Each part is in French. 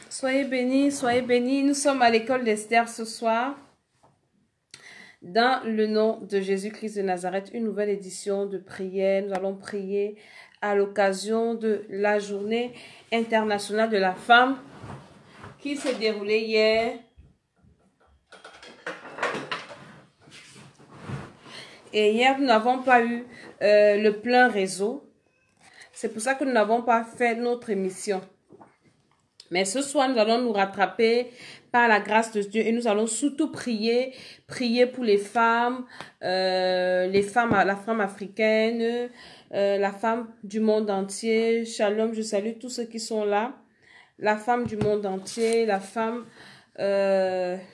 Soyez bénis, soyez bénis. Nous sommes à l'école d'Esther ce soir. Dans le nom de Jésus-Christ de Nazareth, une nouvelle édition de prière. Nous allons prier à l'occasion de la journée internationale de la femme qui s'est déroulée hier. Et hier, nous n'avons pas eu le plein réseau. C'est pour ça que nous n'avons pas fait notre émission. Mais ce soir, nous allons nous rattraper par la grâce de Dieu et nous allons surtout prier pour les femmes, la femme africaine, la femme du monde entier. Shalom, je salue tous ceux qui sont là. La femme du monde entier, la femme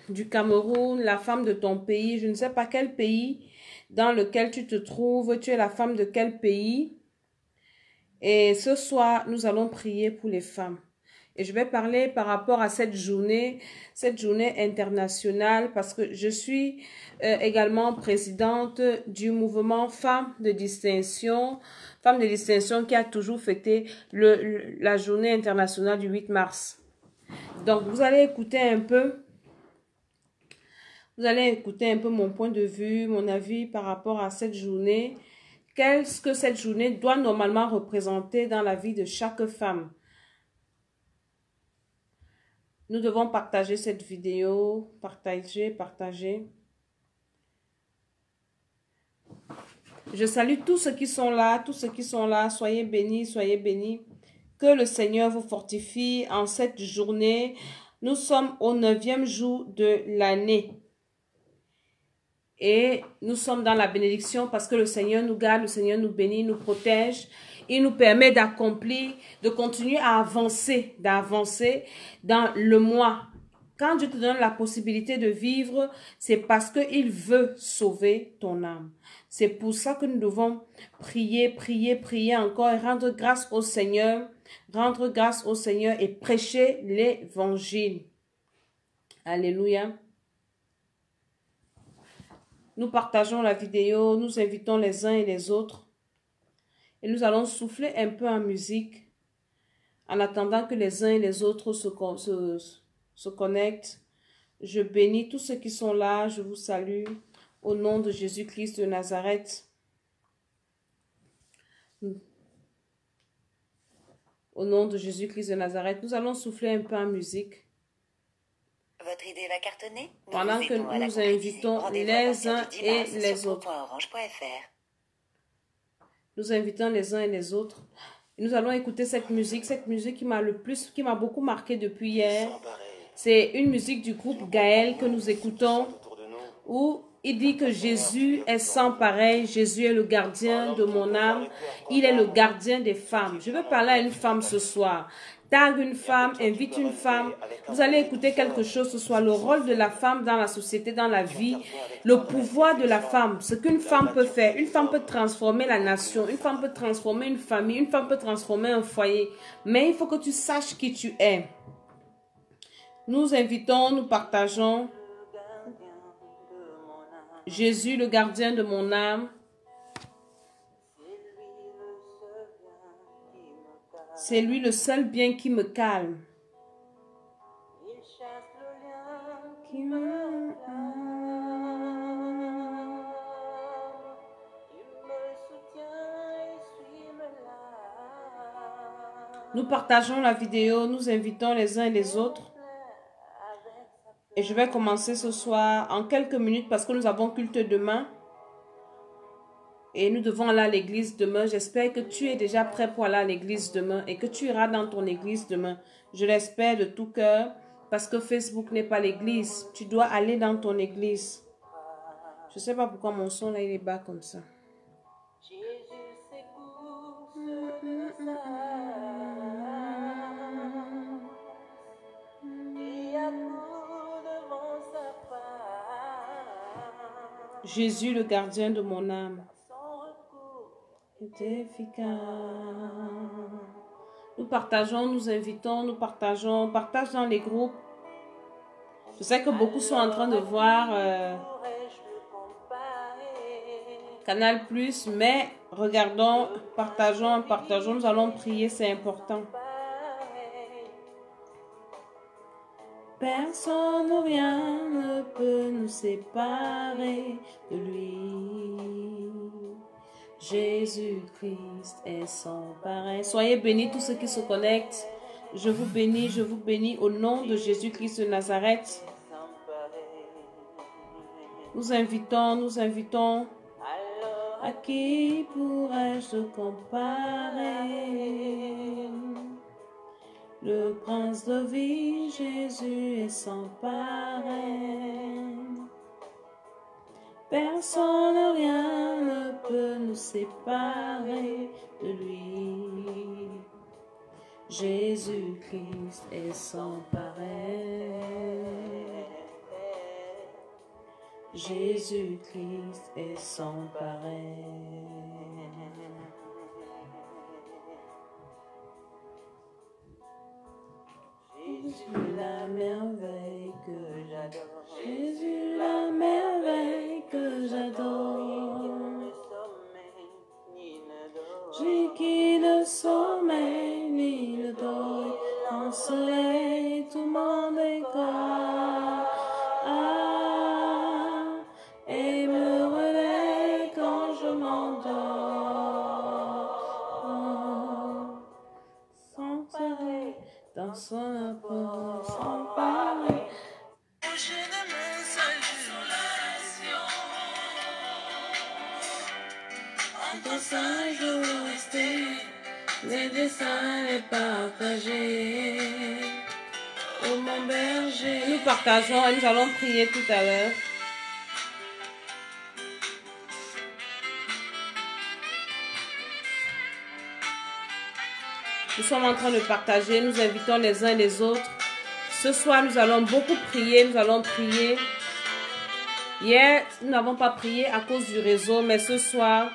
du Cameroun, la femme de ton pays. Je ne sais pas quel pays dans lequel tu te trouves. Tu es la femme de quel pays? Et ce soir, nous allons prier pour les femmes. Et je vais parler par rapport à cette journée internationale, parce que je suis également présidente du mouvement Femmes de Distinction qui a toujours fêté la journée internationale du 8 mars. Donc, vous allez écouter un peu mon point de vue, mon avis par rapport à cette journée. Qu'est-ce que cette journée doit normalement représenter dans la vie de chaque femme? Nous devons partager cette vidéo, partager. Je salue tous ceux qui sont là, soyez bénis, soyez bénis. Que le Seigneur vous fortifie en cette journée. Nous sommes au 9e jour de l'année. Et nous sommes dans la bénédiction parce que le Seigneur nous garde, le Seigneur nous bénit, nous protège. Il nous permet d'accomplir, de continuer à avancer, dans le mois. Quand Dieu te donne la possibilité de vivre, c'est parce qu'il veut sauver ton âme. C'est pour ça que nous devons prier encore et rendre grâce au Seigneur et prêcher l'évangile. Alléluia. Nous partageons la vidéo, nous invitons les uns et les autres. Et nous allons souffler un peu en musique en attendant que les uns et les autres se connectent. Je bénis tous ceux qui sont là, je vous salue au nom de Jésus-Christ de Nazareth. Au nom de Jésus-Christ de Nazareth, nous allons souffler un peu en musique. Votre idée va cartonner? Pendant que nous invitons les uns et les autres. Nous invitons les uns et les autres. Et nous allons écouter cette musique qui m'a beaucoup marqué depuis hier. C'est une musique du groupe Gaël que nous écoutons, où il dit que Jésus est sans pareil, Jésus est le gardien de mon âme, il est le gardien des femmes. Je veux parler à une femme ce soir. Tag une femme, invite une femme. Vous allez écouter quelque chose ce soir. Le rôle de la femme dans la société, dans la vie. Le pouvoir de la femme. Ce qu'une femme peut faire. Une femme peut transformer la nation. Une femme peut transformer une famille. Une femme peut transformer un foyer. Mais il faut que tu saches qui tu es. Nous invitons, nous partageons. Jésus, le gardien de mon âme. C'est lui le seul bien qui me calme. Nous partageons la vidéo, nous invitons les uns et les autres. Et je vais commencer ce soir en quelques minutes parce que nous avons culte demain. Et nous devons aller à l'église demain. J'espère que tu es déjà prêt pour aller à l'église demain et que tu iras dans ton église demain. Je l'espère de tout cœur parce que Facebook n'est pas l'église. Tu dois aller dans ton église. Je ne sais pas pourquoi mon son là il est bas comme ça. Jésus, le gardien de mon âme. Nous partageons, nous invitons, nous partageons, partage dans les groupes. Je sais que beaucoup sont en train de voir Canal+, mais regardons, partageons, nous allons prier, c'est important. Personne ou rien ne peut nous séparer de lui. Jésus-Christ est sans pareil. Soyez bénis tous ceux qui se connectent. Je vous bénis au nom de Jésus-Christ de Nazareth. Nous invitons. À qui pourrais-je comparer? Le prince de vie, Jésus est sans pareil. Personne, rien ne peut nous séparer de lui. Jésus-Christ est sans pareil. Jésus-Christ est sans pareil. Jésus, la merveille que j'adore. Jésus, la merveille que j'adore. J'ai qui ne sommeil ni ne dort. En soleil, tout mon décor. Et me relève quand je m'endors. Sans pareil, dans son apport, sans pareil. En ton sein, je veux rester, les dessins les partager. Oh mon berger. Nous partageons et nous allons prier tout à l'heure. Nous sommes en train de partager, nous invitons les uns les autres. Ce soir, nous allons beaucoup prier, Hier, nous n'avons pas prié à cause du réseau, mais ce soir,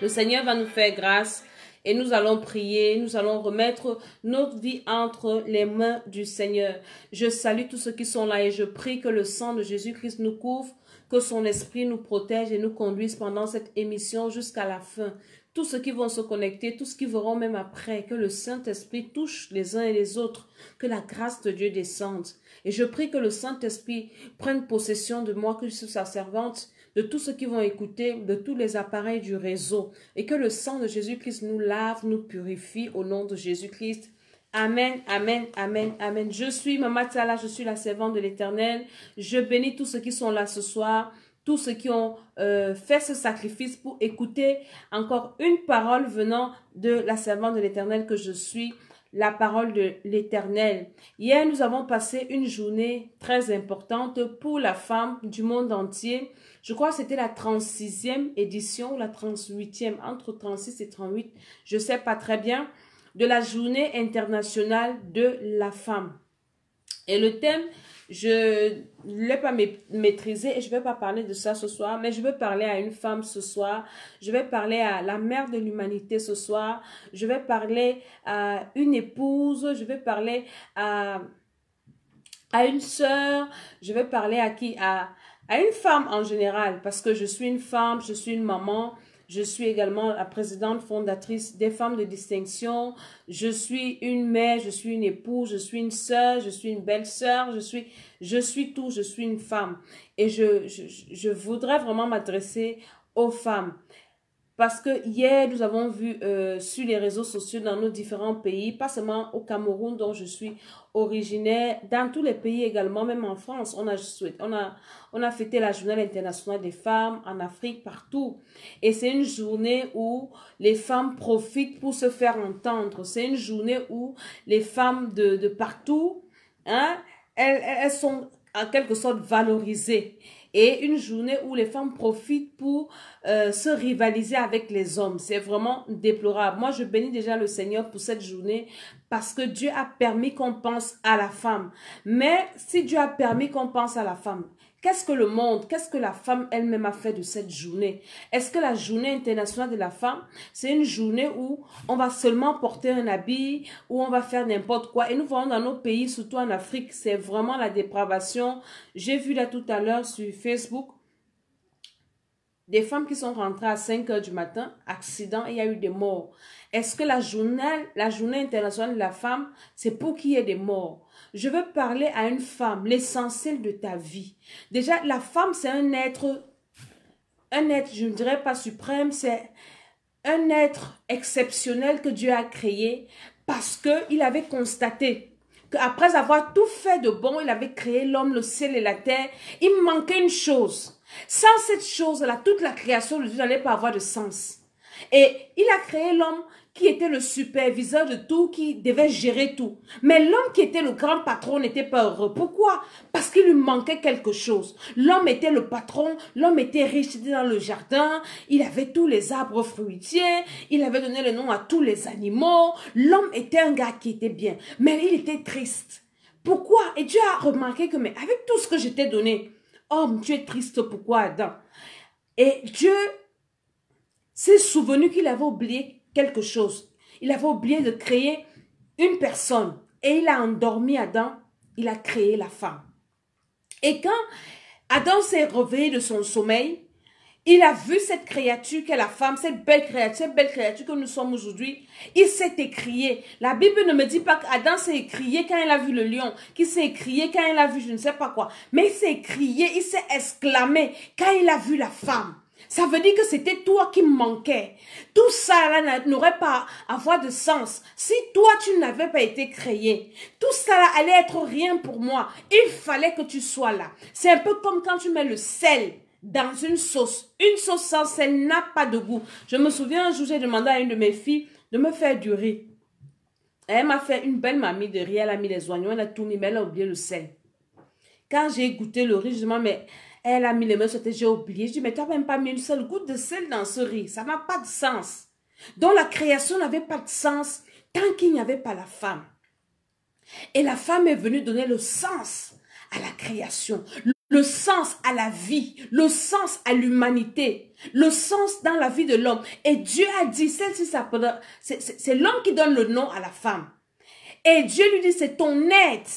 le Seigneur va nous faire grâce et nous allons prier, nous allons remettre notre vie entre les mains du Seigneur. Je salue tous ceux qui sont là et je prie que le sang de Jésus-Christ nous couvre, que son esprit nous protège et nous conduise pendant cette émission jusqu'à la fin. Tous ceux qui vont se connecter, tous ceux qui verront même après, que le Saint-Esprit touche les uns et les autres, que la grâce de Dieu descende. Et je prie que le Saint-Esprit prenne possession de moi, que je suis sa servante, de tous ceux qui vont écouter, de tous les appareils du réseau, et que le sang de Jésus-Christ nous lave, nous purifie au nom de Jésus-Christ. Amen, amen, amen, amen. Je suis Maman Tsala, je suis la servante de l'Éternel. Je bénis tous ceux qui sont là ce soir, tous ceux qui ont fait ce sacrifice pour écouter encore une parole venant de la servante de l'Éternel que je suis, la parole de l'Éternel. Hier, nous avons passé une journée très importante pour la femme du monde entier. Je crois que c'était la 36e édition ou la 38e, entre 36 et 38, je ne sais pas très bien, de la journée internationale de la femme. Et le thème, je ne l'ai pas maîtrisé et je ne vais pas parler de ça ce soir, mais je vais parler à une femme ce soir, je vais parler à la mère de l'humanité ce soir, je vais parler à une épouse, je vais parler à une sœur, je vais parler à qui? À une femme en général, parce que je suis une femme, je suis une maman, je suis également la présidente fondatrice des femmes de distinction, je suis une mère, je suis une épouse, je suis une sœur, je suis une belle-sœur, je suis tout, je suis une femme. Et je voudrais vraiment m'adresser aux femmes. Parce que hier, nous avons vu sur les réseaux sociaux dans nos différents pays, pas seulement au Cameroun dont je suis originaire, dans tous les pays également, même en France, on a fêté la journée internationale des femmes, en Afrique, partout. Et c'est une journée où les femmes profitent pour se faire entendre. C'est une journée où les femmes de partout, hein, elles sont en quelque sorte valorisées. Et une journée où les femmes profitent pour se rivaliser avec les hommes. C'est vraiment déplorable. Moi, je bénis déjà le Seigneur pour cette journée parce que Dieu a permis qu'on pense à la femme. Mais si Dieu a permis qu'on pense à la femme, qu'est-ce que le monde, qu'est-ce que la femme elle-même a fait de cette journée? Est-ce que la journée internationale de la femme, c'est une journée où on va seulement porter un habit, où on va faire n'importe quoi? Et nous voyons dans nos pays, surtout en Afrique, c'est vraiment la dépravation. J'ai vu là tout à l'heure sur Facebook, Des femmes qui sont rentrées à 5 heures du matin, accident, et il y a eu des morts. Est-ce que la journée internationale de la femme, c'est pour qu'il y ait des morts? Je veux parler à une femme, l'essentiel de ta vie. Déjà, la femme, c'est un être, je ne dirais pas suprême, c'est un être exceptionnel que Dieu a créé parce qu'il avait constaté qu'après avoir tout fait de bon, il avait créé l'homme, le ciel et la terre. Il manquait une chose. Sans cette chose-là, toute la création de Dieu n'allait pas avoir de sens. Et il a créé l'homme qui était le superviseur de tout, qui devait gérer tout. Mais l'homme qui était le grand patron n'était pas heureux. Pourquoi? Parce qu'il lui manquait quelque chose. L'homme était le patron, l'homme était riche, il était dans le jardin, il avait tous les arbres fruitiers, il avait donné le nom à tous les animaux. L'homme était un gars qui était bien, mais il était triste. Pourquoi? Et Dieu a remarqué que, mais avec tout ce que je t'ai donné, homme, tu es triste, pourquoi, Adam? Et Dieu s'est souvenu qu'il avait oublié quelque chose. Il avait oublié de créer une personne. Et il a endormi Adam. Il a créé la femme. Et quand Adam s'est réveillé de son sommeil, il a vu cette créature qu'est la femme, cette belle créature que nous sommes aujourd'hui. Il s'est écrié. La Bible ne me dit pas qu'Adam s'est écrié quand il a vu le lion, qu'il s'est écrié quand il a vu je ne sais pas quoi. Mais il s'est écrié, il s'est exclamé quand il a vu la femme. Ça veut dire que c'était toi qui manquais. Tout ça là n'aurait pas à avoir de sens si toi tu n'avais pas été créé. Tout ça là allait être rien pour moi. Il fallait que tu sois là. C'est un peu comme quand tu mets le sel dans une sauce. Une sauce sans sel n'a pas de goût. Je me souviens un jour, j'ai demandé à une de mes filles de me faire du riz. Elle m'a fait une belle mamie de riz. Elle a mis les oignons, elle a tout mis, mais elle a oublié le sel. Quand j'ai goûté le riz, je me dis, mais elle a mis les mains sur j'ai oublié. Je dis, mais tu n'as même pas mis une seule goutte de sel dans ce riz. Ça n'a pas de sens. Donc la création n'avait pas de sens tant qu'il n'y avait pas la femme. Et la femme est venue donner le sens à la création, le sens à la vie, le sens à l'humanité, le sens dans la vie de l'homme. Et Dieu a dit, c'est l'homme qui donne le nom à la femme. Et Dieu lui dit, c'est ton aide.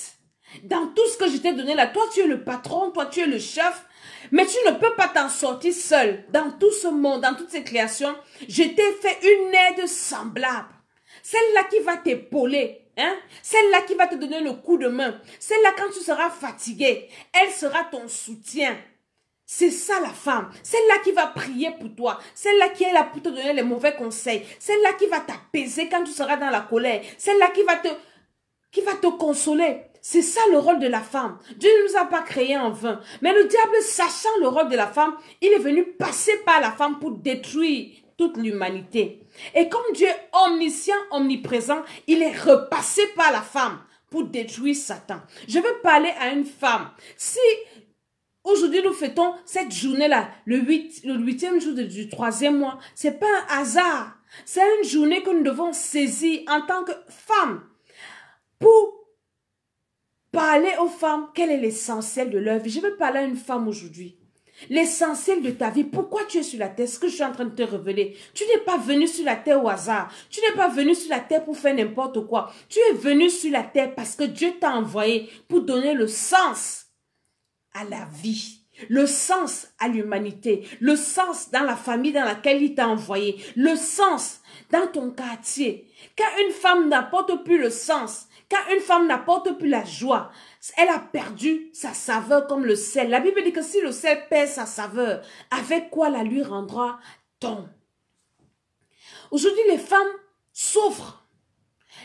Dans tout ce que je t'ai donné là, toi tu es le patron, toi tu es le chef, mais tu ne peux pas t'en sortir seul. Dans tout ce monde, dans toutes ces créations, je t'ai fait une aide semblable. Celle-là qui va t'épauler, hein? Celle-là qui va te donner le coup de main. Celle-là quand tu seras fatigué, elle sera ton soutien. C'est ça la femme. Celle-là qui va prier pour toi. Celle-là qui est là pour te donner les mauvais conseils. Celle-là qui va t'apaiser quand tu seras dans la colère. Celle-là qui va te consoler. C'est ça le rôle de la femme. Dieu ne nous a pas créés en vain. Mais le diable, sachant le rôle de la femme, il est venu passer par la femme pour détruire toute l'humanité. Et comme Dieu est omniscient, omniprésent, il est repassé par la femme pour détruire Satan. Je veux parler à une femme. Si aujourd'hui nous fêtons cette journée-là, le 8e jour du 3e mois, c'est pas un hasard. C'est une journée que nous devons saisir en tant que femme pour parler aux femmes, quel est l'essentiel de leur vie. Je veux parler à une femme aujourd'hui. L'essentiel de ta vie, pourquoi tu es sur la terre, ce que je suis en train de te révéler. Tu n'es pas venu sur la terre au hasard. Tu n'es pas venu sur la terre pour faire n'importe quoi. Tu es venu sur la terre parce que Dieu t'a envoyé pour donner le sens à la vie, le sens à l'humanité, le sens dans la famille dans laquelle il t'a envoyé, le sens dans ton quartier. Quand une femme n'apporte plus le sens, quand une femme n'apporte plus la joie, elle a perdu sa saveur comme le sel. La Bible dit que si le sel perd sa saveur, avec quoi la lui rendra-t-on? Aujourd'hui, les femmes souffrent.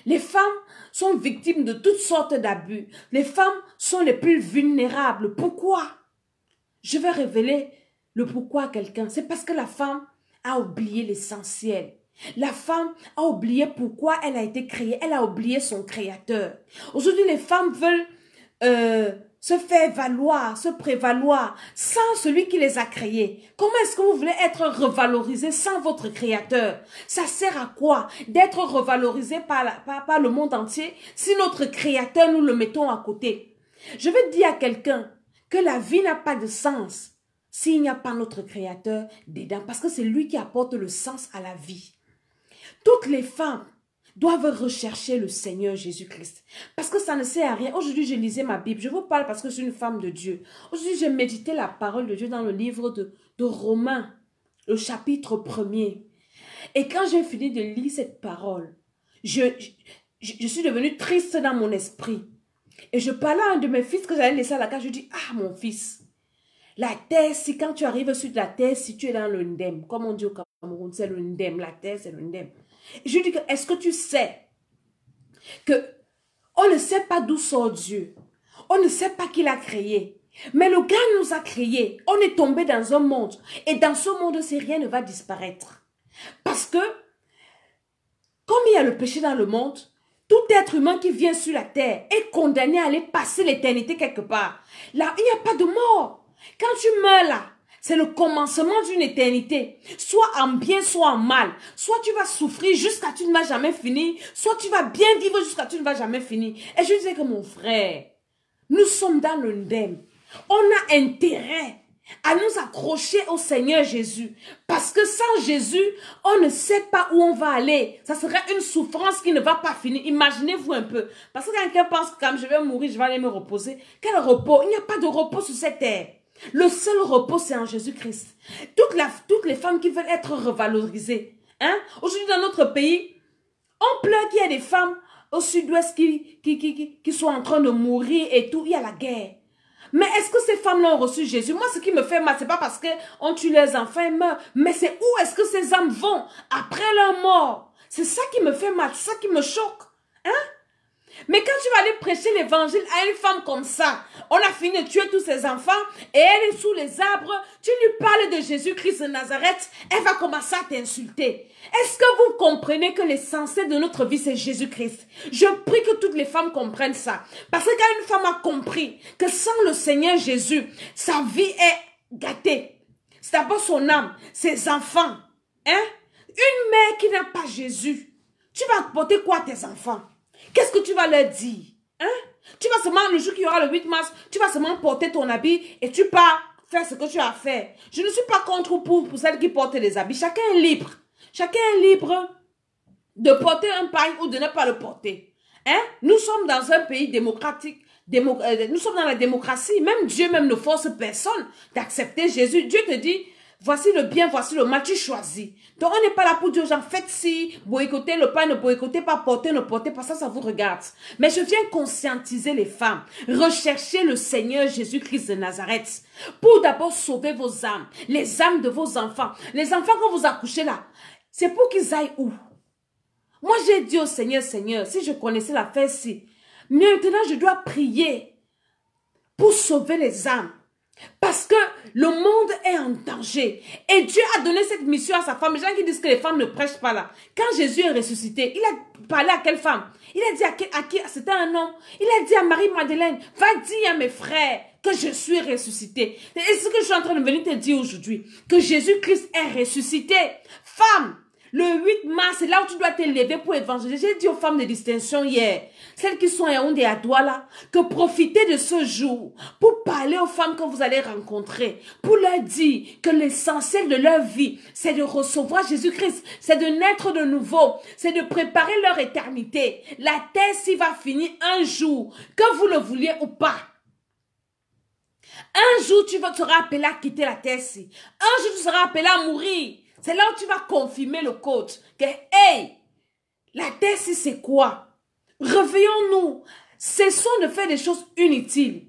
Les femmes sont victimes de toutes sortes d'abus. Les femmes sont les plus vulnérables. Pourquoi? Je vais révéler le pourquoi à quelqu'un. C'est parce que la femme a oublié l'essentiel. La femme a oublié pourquoi elle a été créée. Elle a oublié son créateur. Aujourd'hui, les femmes veulent se faire valoir, se prévaloir sans celui qui les a créées. Comment est-ce que vous voulez être revalorisé sans votre créateur? Ça sert à quoi d'être revalorisé par le monde entier si notre créateur nous le mettons à côté? Je veux dire à quelqu'un que la vie n'a pas de sens s'il n'y a pas notre créateur dedans, parce que c'est lui qui apporte le sens à la vie. Toutes les femmes doivent rechercher le Seigneur Jésus-Christ. Parce que ça ne sert à rien. Aujourd'hui, je lisais ma Bible. Je vous parle parce que je suis une femme de Dieu. Aujourd'hui, j'ai médité la parole de Dieu dans le livre de Romains. le chapitre 1er. Et quand j'ai fini de lire cette parole, je suis devenue triste dans mon esprit. Et je parlais à un de mes fils que j'allais laisser à la cage. Je dis, ah mon fils, la terre, si quand tu arrives sur la terre, si tu es dans le ndem, comme on dit au Cameroun, c'est le ndem, la terre c'est le ndem. Et je lui dis, est-ce que tu sais que on ne sait pas d'où sort Dieu, on ne sait pas qui l'a créé, mais le gars nous a créés, on est tombé dans un monde, et dans ce monde-ci, rien ne va disparaître. Parce que, comme il y a le péché dans le monde, tout être humain qui vient sur la terre est condamné à aller passer l'éternité quelque part. Là, il n'y a pas de mort. Quand tu meurs là, c'est le commencement d'une éternité. Soit en bien, soit en mal. Soit tu vas souffrir jusqu'à ce que tu ne vas jamais finir. Soit tu vas bien vivre jusqu'à ce que tu ne vas jamais finir. Et je disais que mon frère, nous sommes dans le ndem. On a intérêt à nous accrocher au Seigneur Jésus. Parce que sans Jésus, on ne sait pas où on va aller. Ça serait une souffrance qui ne va pas finir. Imaginez-vous un peu. Parce que quelqu'un pense que quand je vais mourir, je vais aller me reposer. Quel repos? Il n'y a pas de repos sur cette terre. Le seul repos, c'est en Jésus-Christ. Toutes les femmes qui veulent être revalorisées. Hein? Aujourd'hui, dans notre pays, on pleure qu'il y a des femmes au sud-ouest qui sont en train de mourir et tout. Il y a la guerre. Mais est-ce que ces femmes-là ont reçu Jésus? Moi, ce qui me fait mal, c'est pas parce qu'on tue les enfants et meurent, mais c'est où est-ce que ces âmes vont après leur mort? C'est ça qui me fait mal, c'est ça qui me choque. Hein? Mais quand tu vas aller prêcher l'évangile à une femme comme ça, on a fini de tuer tous ses enfants et elle est sous les arbres, tu lui parles de Jésus-Christ de Nazareth, elle va commencer à t'insulter. Est-ce que vous comprenez que l'essentiel de notre vie, c'est Jésus-Christ? Je prie que toutes les femmes comprennent ça. Parce que quand une femme a compris que sans le Seigneur Jésus, sa vie est gâtée. C'est d'abord son âme, ses enfants. Hein? Une mère qui n'a pas Jésus, tu vas apporter quoi à tes enfants? Qu'est-ce que tu vas leur dire? Hein? Tu vas seulement, le jour qu'il y aura le 8 mars, tu vas seulement porter ton habit et tu pars faire ce que tu as à faire. Je ne suis pas contre ou pour celles qui portent les habits. Chacun est libre. Chacun est libre de porter un pagne ou de ne pas le porter. Hein? Nous sommes dans un pays démocratique. Nous sommes dans la démocratie. Même Dieu même ne force personne d'accepter Jésus. Dieu te dit, voici le bien, voici le mal, tu choisis. Donc on n'est pas là pour dire aux gens, faites ci, boycottez le pain, ne boycottez pas, portez, ne portez pas, ça vous regarde. Mais je viens conscientiser les femmes. Recherchez le Seigneur Jésus-Christ de Nazareth pour d'abord sauver vos âmes, les âmes de vos enfants. Les enfants que vous accouchez là, c'est pour qu'ils aillent où? Moi j'ai dit au Seigneur, Seigneur, si je connaissais l'affaire-ci, maintenant je dois prier pour sauver les âmes. Parce que le monde est en danger. Et Dieu a donné cette mission à sa femme. Les gens qui disent que les femmes ne prêchent pas là. Quand Jésus est ressuscité, il a parlé à quelle femme? Il a dit à qui? C'était un homme. Il a dit à Marie-Madeleine, va dire à mes frères que je suis ressuscité. Et ce que je suis en train de venir te dire aujourd'hui, que Jésus-Christ est ressuscité. Femme, le 8 mars, c'est là où tu dois te lever pour évangéliser. J'ai dit aux femmes de distinction hier, celles qui sont à Yaoundé et à Douala, que profitez de ce jour pour parler aux femmes que vous allez rencontrer, pour leur dire que l'essentiel de leur vie, c'est de recevoir Jésus-Christ, c'est de naître de nouveau, c'est de préparer leur éternité. La terre s'y va finir un jour, que vous le vouliez ou pas. Un jour, tu seras appelé à quitter la terre-ci. Un jour, tu seras appelé à mourir. C'est là où tu vas confirmer le code. Que, hey, la terre-ci, c'est quoi? Réveillons-nous. Cessons de faire des choses inutiles.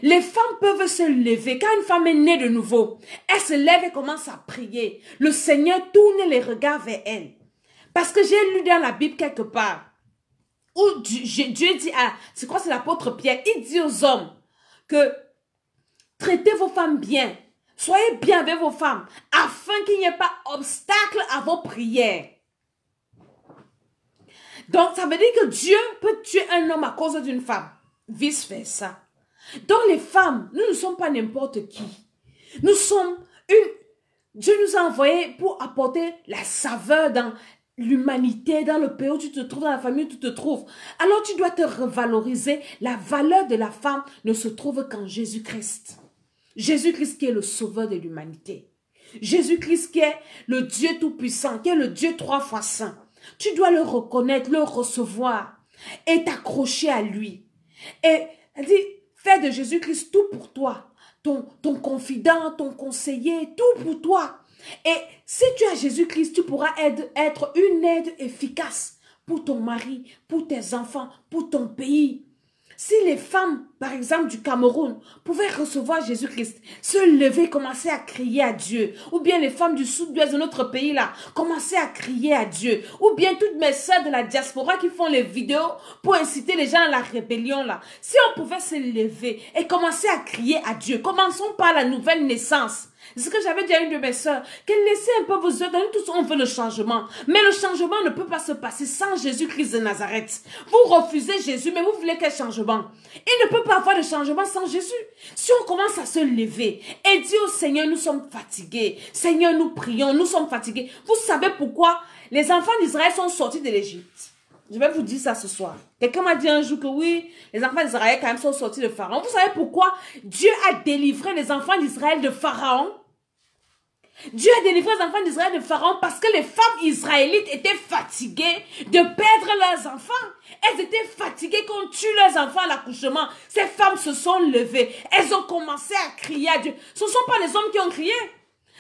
Les femmes peuvent se lever. Quand une femme est née de nouveau, elle se lève et commence à prier. Le Seigneur tourne les regards vers elle. Parce que j'ai lu dans la Bible quelque part, où Dieu dit à, c'est quoi, c'est l'apôtre Pierre, il dit aux hommes que traitez vos femmes bien. Soyez bien avec vos femmes, afin qu'il n'y ait pas obstacle à vos prières. Donc, ça veut dire que Dieu peut tuer un homme à cause d'une femme. Vice versa. Donc, les femmes, nous ne sommes pas n'importe qui. Nous sommes Dieu nous a envoyés pour apporter la saveur dans l'humanité, dans le pays où tu te trouves, dans la famille où tu te trouves. Alors, tu dois te revaloriser. La valeur de la femme ne se trouve qu'en Jésus-Christ. Jésus-Christ qui est le sauveur de l'humanité. Jésus-Christ qui est le Dieu tout-puissant, qui est le Dieu 3 fois saint. Tu dois le reconnaître, le recevoir et t'accrocher à lui. Et elle dit, fais de Jésus-Christ tout pour toi. Ton confident, ton conseiller, tout pour toi. Et si tu as Jésus-Christ, tu pourras être une aide efficace pour ton mari, pour tes enfants, pour ton pays. Si les femmes, par exemple, du Cameroun, pouvaient recevoir Jésus-Christ, se lever, commencer à crier à Dieu, ou bien les femmes du sud-ouest de notre pays, là, commencer à crier à Dieu, ou bien toutes mes sœurs de la diaspora qui font les vidéos pour inciter les gens à la rébellion, là, si on pouvait se lever et commencer à crier à Dieu, commençons par la nouvelle naissance. C'est ce que j'avais dit à une de mes sœurs, qu'elle laissait un peu vos yeux, nous tous on veut le changement. Mais le changement ne peut pas se passer sans Jésus-Christ de Nazareth. Vous refusez Jésus, mais vous voulez quel changement? Il ne peut pas avoir de changement sans Jésus. Si on commence à se lever et dire au Seigneur, nous sommes fatigués. Seigneur, nous prions, nous sommes fatigués. Vous savez pourquoi les enfants d'Israël sont sortis de l'Égypte? Je vais vous dire ça ce soir. Quelqu'un m'a dit un jour que oui, les enfants d'Israël quand même sont sortis de Pharaon. Vous savez pourquoi Dieu a délivré les enfants d'Israël de Pharaon? Dieu a délivré les enfants d'Israël de Pharaon parce que les femmes israélites étaient fatiguées de perdre leurs enfants. Elles étaient fatiguées qu'on tue leurs enfants à l'accouchement. Ces femmes se sont levées. Elles ont commencé à crier à Dieu. Ce ne sont pas les hommes qui ont crié.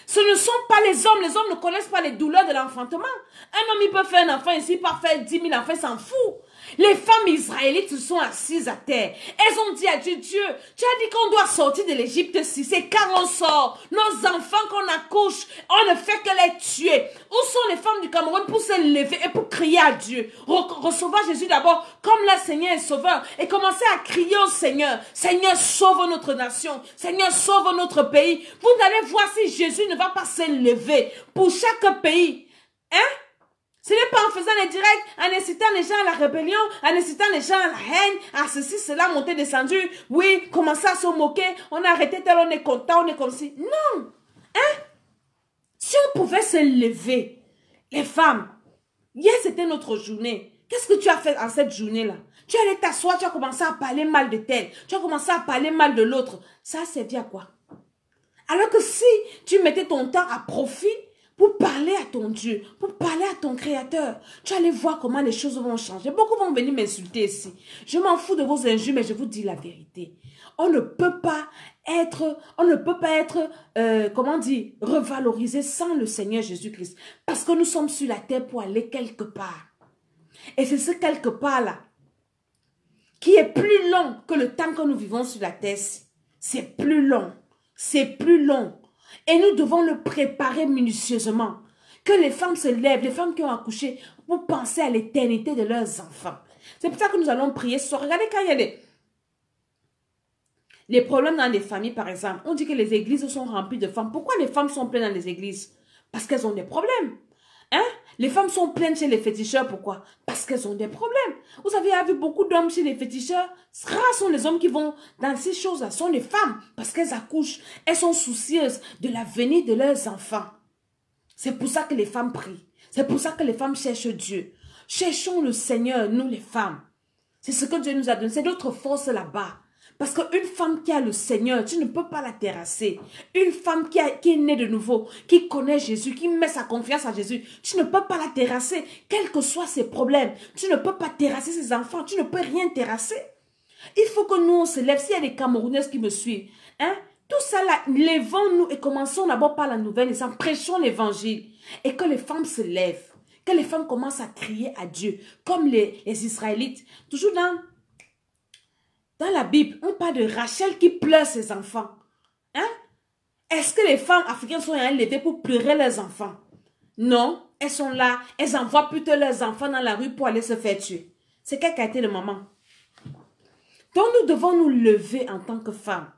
Ce ne sont pas les hommes. Les hommes ne connaissent pas les douleurs de l'enfantement. Un homme, il peut faire un enfant ici, il peut faire 10 000 enfants, il s'en fout. Les femmes israélites se sont assises à terre. Elles ont dit à Dieu, Dieu, tu as dit qu'on doit sortir de l'Égypte si c'est quand on sort. Nos enfants qu'on accouche, on ne fait que les tuer. Où sont les femmes du Cameroun pour se lever et pour crier à Dieu? Recevoir Jésus d'abord comme le Seigneur est sauveur et commencer à crier au Seigneur. Seigneur, sauve notre nation. Seigneur, sauve notre pays. Vous allez voir si Jésus ne va pas se lever pour chaque pays. Hein? Ce n'est pas en faisant les directs, en incitant les gens à la rébellion, en incitant les gens à la haine, à ceci, cela, monter, descendu. Oui, commencer à se moquer. On a arrêté tel, on est content, on est comme si. Non. Hein? Si on pouvait se lever, les femmes, hier c'était notre journée. Qu'est-ce que tu as fait en cette journée-là? Tu allais t'asseoir, tu as commencé à parler mal de tel. Tu as commencé à parler mal de l'autre. Ça a servi à quoi? Alors que si tu mettais ton temps à profit, pour parler à ton Dieu, pour parler à ton Créateur, tu allais voir comment les choses vont changer. Beaucoup vont venir m'insulter ici. Je m'en fous de vos injures, mais je vous dis la vérité. On ne peut pas être, comment dire, revalorisé sans le Seigneur Jésus-Christ. Parce que nous sommes sur la terre pour aller quelque part. Et c'est ce quelque part-là qui est plus long que le temps que nous vivons sur la terre. C'est plus long. C'est plus long. Et nous devons le préparer minutieusement. Que les femmes se lèvent, les femmes qui ont accouché, pour penser à l'éternité de leurs enfants. C'est pour ça que nous allons prier ce soir. Regardez quand il y a les problèmes dans les familles, par exemple. On dit que les églises sont remplies de femmes. Pourquoi les femmes sont pleines dans les églises? Parce qu'elles ont des problèmes. Hein? Les femmes sont pleines chez les féticheurs. Pourquoi? Parce qu'elles ont des problèmes. Vous avez vu beaucoup d'hommes chez les féticheurs. Rares sont les hommes qui vont dans ces choses-là. Ce sont les femmes. Parce qu'elles accouchent. Elles sont soucieuses de l'avenir de leurs enfants. C'est pour ça que les femmes prient. C'est pour ça que les femmes cherchent Dieu. Cherchons le Seigneur, nous les femmes. C'est ce que Dieu nous a donné. C'est notre force là-bas. Parce qu'une femme qui a le Seigneur, tu ne peux pas la terrasser. Une femme qui est née de nouveau, qui connaît Jésus, qui met sa confiance en Jésus, tu ne peux pas la terrasser, quels que soient ses problèmes. Tu ne peux pas terrasser ses enfants, tu ne peux rien terrasser. Il faut que nous, on se lève. S'il y a des Camerounaises qui me suivent, hein, tout ça là, lèvons-nous et commençons d'abord par la nouvelle naissance, prêchons l'évangile. Et que les femmes se lèvent, que les femmes commencent à crier à Dieu, comme les Israélites. Toujours dans la Bible, on parle de Rachel qui pleure ses enfants. Hein? Est-ce que les femmes africaines sont levées pour pleurer leurs enfants? Non, elles sont là, elles envoient plutôt leurs enfants dans la rue pour aller se faire tuer. C'est quelle qualité de maman? Donc nous devons nous lever en tant que femmes.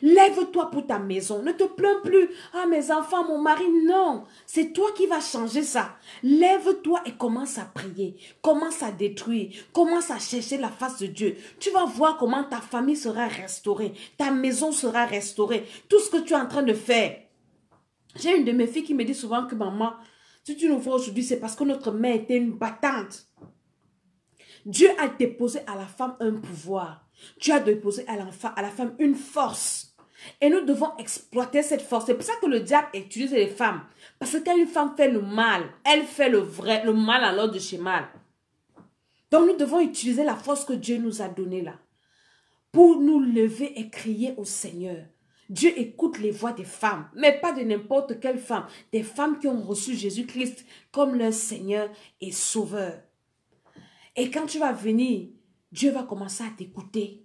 Lève-toi pour ta maison. Ne te plains plus. Ah, mes enfants, mon mari. Non. C'est toi qui vas changer ça. Lève-toi et commence à prier. Commence à détruire. Commence à chercher la face de Dieu. Tu vas voir comment ta famille sera restaurée. Ta maison sera restaurée. Tout ce que tu es en train de faire. J'ai une de mes filles qui me dit souvent que maman, si tu nous vois aujourd'hui, c'est parce que notre mère était une battante. Dieu a déposé à la femme un pouvoir. Dieu a déposé à la femme une force. Et nous devons exploiter cette force. C'est pour ça que le diable utilise les femmes. Parce que quand une femme fait le mal, elle fait le mal alors de chez mal. Donc nous devons utiliser la force que Dieu nous a donnée là. Pour nous lever et crier au Seigneur. Dieu écoute les voix des femmes, mais pas de n'importe quelle femme. Des femmes qui ont reçu Jésus-Christ comme leur Seigneur et Sauveur. Et quand tu vas venir, Dieu va commencer à t'écouter.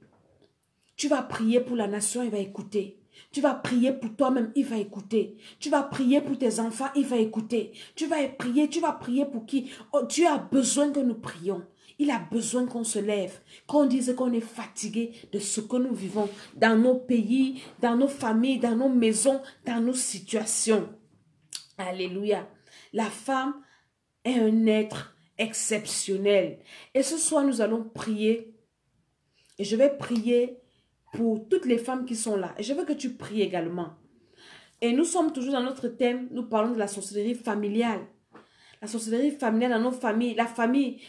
Tu vas prier pour la nation, il va écouter. Tu vas prier pour toi-même, il va écouter. Tu vas prier pour tes enfants, il va écouter. Tu vas prier pour qui? Oh, Dieu a besoin que nous prions. Il a besoin qu'on se lève, qu'on dise qu'on est fatigué de ce que nous vivons dans nos pays, dans nos familles, dans nos maisons, dans nos situations. Alléluia. La femme est un être exceptionnel. Et ce soir, nous allons prier. Et je vais prier pour toutes les femmes qui sont là. Et je veux que tu pries également. Et nous sommes toujours dans notre thème. Nous parlons de la sorcellerie familiale. La sorcellerie familiale dans nos familles. La famille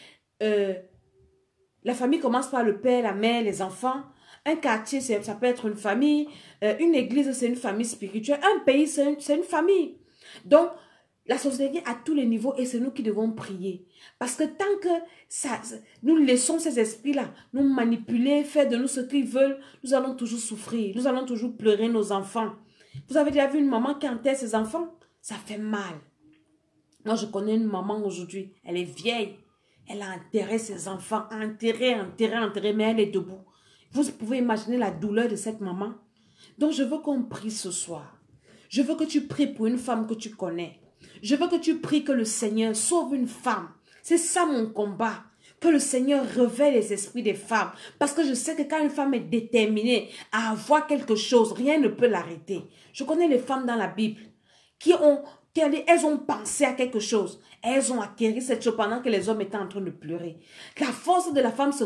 commence par le père, la mère, les enfants. Un quartier, ça peut être une famille. Une église, c'est une famille spirituelle. Un pays, c'est une famille. Donc, la sorcellerie à tous les niveaux et c'est nous qui devons prier. Parce que tant que nous laissons ces esprits-là nous manipuler, faire de nous ce qu'ils veulent, nous allons toujours souffrir. Nous allons toujours pleurer nos enfants. Vous avez déjà vu une maman qui enterre ses enfants? Ça fait mal. Moi, je connais une maman aujourd'hui. Elle est vieille. Elle a enterré ses enfants. Enterré, mais elle est debout. Vous pouvez imaginer la douleur de cette maman. Donc, je veux qu'on prie ce soir. Je veux que tu pries pour une femme que tu connais. Je veux que tu pries que le Seigneur sauve une femme. C'est ça mon combat. Que le Seigneur révèle les esprits des femmes. Parce que je sais que quand une femme est déterminée à avoir quelque chose, rien ne peut l'arrêter. Je connais les femmes dans la Bible elles ont pensé à quelque chose. Elles ont acquis cette chose pendant que les hommes étaient en train de pleurer. La force de la femme se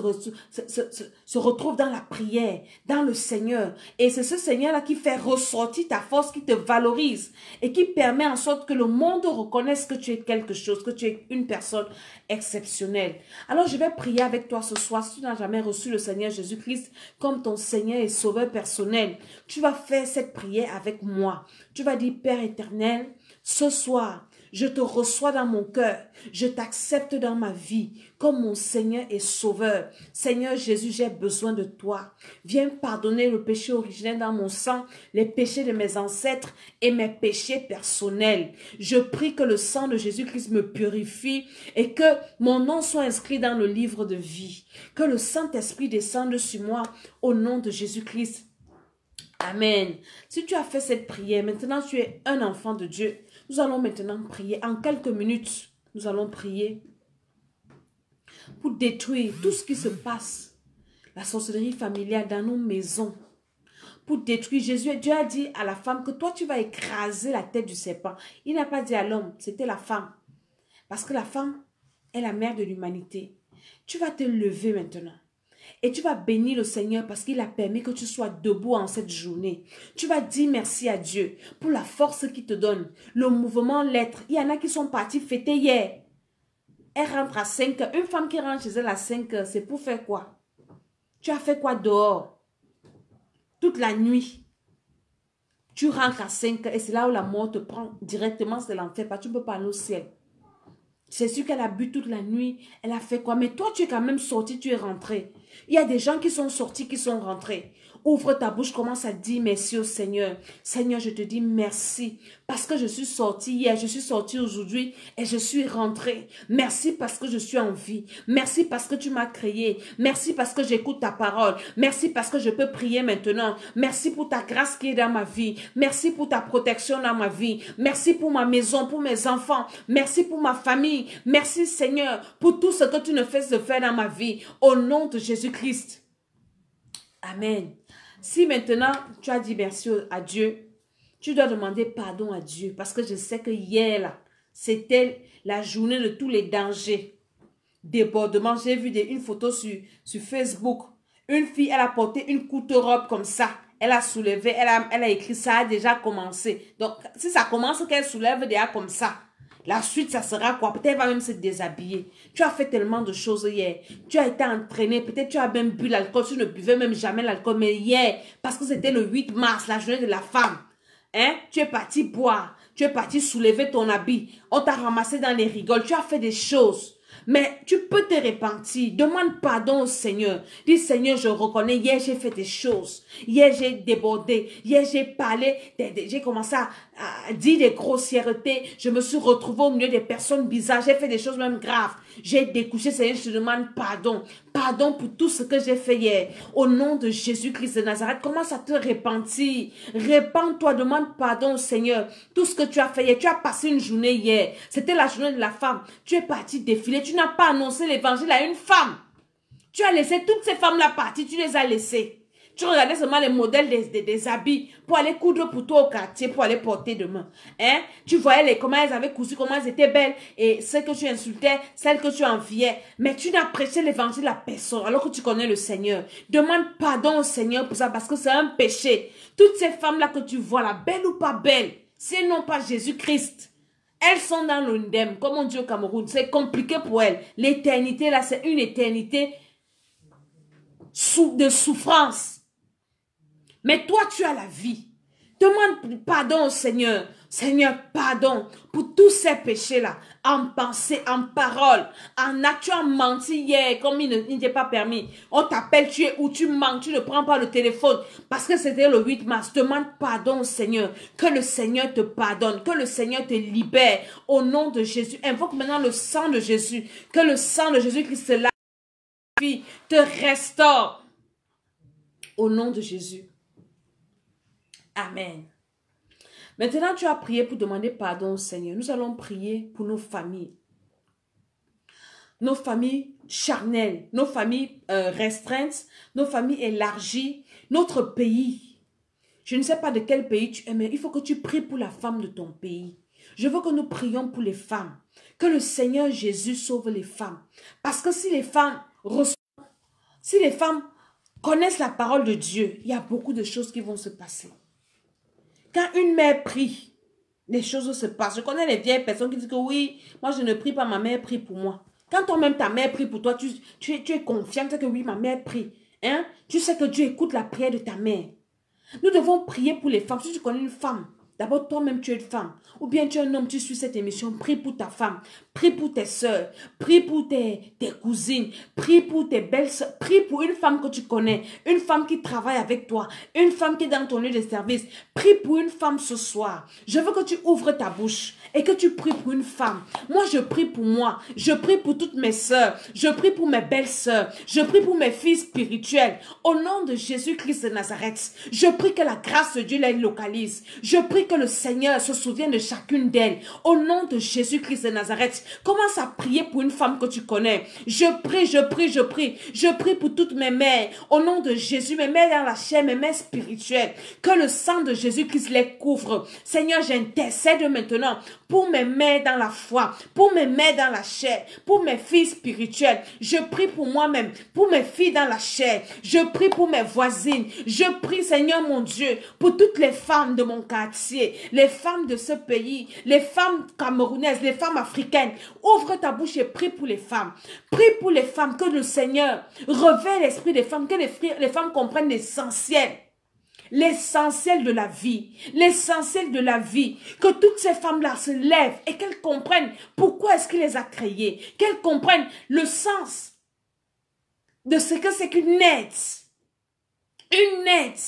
retrouve dans la prière, dans le Seigneur. Et c'est ce Seigneur-là qui fait ressortir ta force, qui te valorise et qui permet en sorte que le monde reconnaisse que tu es quelque chose, que tu es une personne exceptionnelle. Alors je vais prier avec toi ce soir. Si tu n'as jamais reçu le Seigneur Jésus-Christ comme ton Seigneur et Sauveur personnel, tu vas faire cette prière avec moi. Tu vas dire, Père éternel, ce soir, je te reçois dans mon cœur. Je t'accepte dans ma vie comme mon Seigneur et Sauveur. Seigneur Jésus, j'ai besoin de toi. Viens pardonner le péché originel dans mon sang, les péchés de mes ancêtres et mes péchés personnels. Je prie que le sang de Jésus-Christ me purifie et que mon nom soit inscrit dans le livre de vie. Que le Saint-Esprit descende sur moi au nom de Jésus-Christ. Amen. Si tu as fait cette prière, maintenant tu es un enfant de Dieu. Nous allons maintenant prier. En quelques minutes, nous allons prier pour détruire tout ce qui se passe. La sorcellerie familiale dans nos maisons. Pour détruire. Dieu a dit à la femme que toi tu vas écraser la tête du serpent. Il n'a pas dit à l'homme, c'était la femme. Parce que la femme est la mère de l'humanité. Tu vas te lever maintenant. Et tu vas bénir le Seigneur parce qu'il a permis que tu sois debout en cette journée. Tu vas dire merci à Dieu pour la force qu'il te donne. Le mouvement l'être. Il y en a qui sont partis fêter hier. Elle rentre à 5 heures. Une femme qui rentre chez elle à 5 heures, c'est pour faire quoi? Tu as fait quoi dehors? Toute la nuit. Tu rentres à 5 heures et c'est là où la mort te prend directement, c'est l'enfer. Tu ne peux pas aller au ciel. C'est sûr qu'elle a bu toute la nuit. Elle a fait quoi? Mais toi, tu es quand même sorti, tu es rentré. Il y a des gens qui sont sortis, qui sont rentrés. Ouvre ta bouche, commence à dire merci au Seigneur. Seigneur, je te dis merci parce que je suis sorti hier, je suis sorti aujourd'hui et je suis rentré. Merci parce que je suis en vie. Merci parce que tu m'as créé. Merci parce que j'écoute ta parole. Merci parce que je peux prier maintenant. Merci pour ta grâce qui est dans ma vie. Merci pour ta protection dans ma vie. Merci pour ma maison, pour mes enfants. Merci pour ma famille. Merci Seigneur pour tout ce que tu ne fais de faire dans ma vie. Au nom de Jésus-Christ. Amen. Si maintenant tu as dit merci à Dieu, tu dois demander pardon à Dieu. Parce que je sais que hier, là, c'était la journée de tous les dangers. Débordement. J'ai vu une photo sur Facebook. Une fille, elle a porté une courte robe comme ça. Elle a soulevé, elle a écrit ça a déjà commencé. Donc, si ça commence qu'elle soulève déjà comme ça, la suite, ça sera quoi? Peut-être elle va même se déshabiller. Tu as fait tellement de choses hier. Tu as été entraîné. Peut-être tu as même bu l'alcool. Tu ne buvais même jamais l'alcool. Mais hier, parce que c'était le 8 mars, la journée de la femme, hein? Tu es parti boire. Tu es parti soulever ton habit. On t'a ramassé dans les rigoles. Tu as fait des choses. Mais tu peux te repentir. Demande pardon au Seigneur. Dis, Seigneur, je reconnais, hier j'ai fait des choses. Hier j'ai débordé. Hier j'ai parlé, j'ai commencé à dire des grossièretés. Je me suis retrouvée au milieu des personnes bizarres. J'ai fait des choses même graves. J'ai découché, Seigneur, je te demande pardon. Pardon pour tout ce que j'ai fait hier. Au nom de Jésus-Christ de Nazareth, commence à te repentir. Répands-toi, demande pardon au Seigneur. Tout ce que tu as fait hier, tu as passé une journée hier. C'était la journée de la femme. Tu es parti défiler. Tu n'as pas annoncé l'évangile à une femme. Tu as laissé toutes ces femmes-là partir. Tu les as laissées. Tu regardais seulement les modèles des habits pour aller coudre pour toi au quartier, pour aller porter demain. Hein? Tu voyais comment elles avaient cousu, comment elles étaient belles. Et celles que tu insultais, celles que tu enviais. Mais tu n'as prêché l'évangile à personne alors que tu connais le Seigneur. Demande pardon au Seigneur pour ça parce que c'est un péché. Toutes ces femmes-là que tu vois là, belles ou pas belles, si elles n'ont pas Jésus-Christ, elles sont dans l'undem, comme on dit au Cameroun. C'est compliqué pour elles. L'éternité là, c'est une éternité de souffrance. Mais toi, tu as la vie. Demande pardon au Seigneur. Seigneur, pardon pour tous ces péchés-là. En pensée, en parole, en acte. Tu as menti hier comme il ne t'est pas permis. On t'appelle, tu es où, tu manques, tu ne prends pas le téléphone. Parce que c'était le 8 mars. Demande pardon au Seigneur. Que le Seigneur te pardonne. Que le Seigneur te libère. Au nom de Jésus. Invoque maintenant le sang de Jésus. Que le sang de Jésus-Christ te restaure. Au nom de Jésus. Amen. Maintenant, tu as prié pour demander pardon au Seigneur. Nous allons prier pour nos familles. Nos familles charnelles, nos familles restreintes, nos familles élargies, notre pays. Je ne sais pas de quel pays tu es, mais il faut que tu pries pour la femme de ton pays. Je veux que nous prions pour les femmes. Que le Seigneur Jésus sauve les femmes. Parce que si les femmes connaissent la parole de Dieu, il y a beaucoup de choses qui vont se passer. Quand une mère prie, les choses se passent. Je connais les vieilles personnes qui disent que oui, moi je ne prie pas, ma mère prie pour moi. Quand toi-même ta mère prie pour toi, tu es confiante que oui, ma mère prie. Hein? Tu sais que Dieu écoute la prière de ta mère. Nous devons prier pour les femmes. Si tu connais une femme, d'abord toi-même tu es une femme. Ou bien tu es un homme, tu suis cette émission. Prie pour ta femme. Prie pour tes soeurs. Prie pour tes cousines. Prie pour tes belles soeurs. Prie pour une femme que tu connais. Une femme qui travaille avec toi. Une femme qui est dans ton lieu de service. Prie pour une femme ce soir. Je veux que tu ouvres ta bouche et que tu pries pour une femme. Moi, je prie pour moi. Je prie pour toutes mes soeurs. Je prie pour mes belles soeurs. Je prie pour mes filles spirituelles. Au nom de Jésus-Christ de Nazareth, je prie que la grâce de Dieu les localise. Je prie que le Seigneur se souvienne de chacune d'elles. Au nom de Jésus-Christ de Nazareth, commence à prier pour une femme que tu connais. Je prie, je prie, je prie. Je prie pour toutes mes mères. Au nom de Jésus, mes mères dans la chair, mes mères spirituelles. Que le sang de Jésus-Christ les couvre. Seigneur, j'intercède maintenant pour mes mères dans la foi, pour mes mères dans la chair, pour mes filles spirituelles. Je prie pour moi-même, pour mes filles dans la chair. Je prie pour mes voisines. Je prie, Seigneur mon Dieu, pour toutes les femmes de mon quartier, les femmes de ce pays, les femmes camerounaises, les femmes africaines. Ouvre ta bouche et prie pour les femmes. Prie pour les femmes, que le Seigneur réveille l'esprit des femmes, que les femmes comprennent l'essentiel. L'essentiel de la vie, l'essentiel de la vie, que toutes ces femmes-là se lèvent et qu'elles comprennent pourquoi est-ce qu'il les a créées, qu'elles comprennent le sens de ce que c'est qu'une aide. Une aide.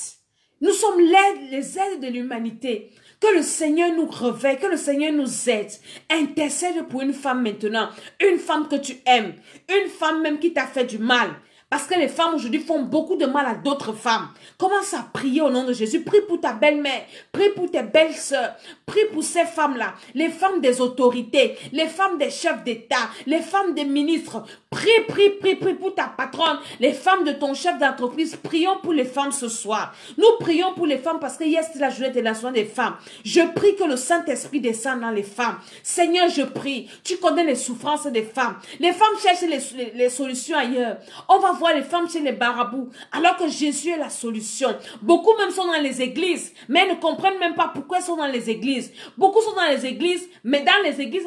Nous sommes les aides de l'humanité. Que le Seigneur nous réveille, que le Seigneur nous aide. Intercède pour une femme maintenant, une femme que tu aimes, une femme même qui t'a fait du mal. Parce que les femmes aujourd'hui font beaucoup de mal à d'autres femmes. Commence à prier au nom de Jésus. Prie pour ta belle-mère. Prie pour tes belles-sœurs. Prie pour ces femmes-là. Les femmes des autorités. Les femmes des chefs d'État. Les femmes des ministres. Prie, prie, prie, prie pour ta patronne. Les femmes de ton chef d'entreprise. Prions pour les femmes ce soir. Nous prions pour les femmes parce que hier c'est la journée internationale des femmes. Je prie que le Saint-Esprit descende dans les femmes. Seigneur, je prie. Tu connais les souffrances des femmes. Les femmes cherchent les solutions ailleurs. On va voir les femmes chez les marabouts, alors que Jésus est la solution. Beaucoup même sont dans les églises, mais elles ne comprennent même pas pourquoi elles sont dans les églises. Beaucoup sont dans les églises, mais dans les églises,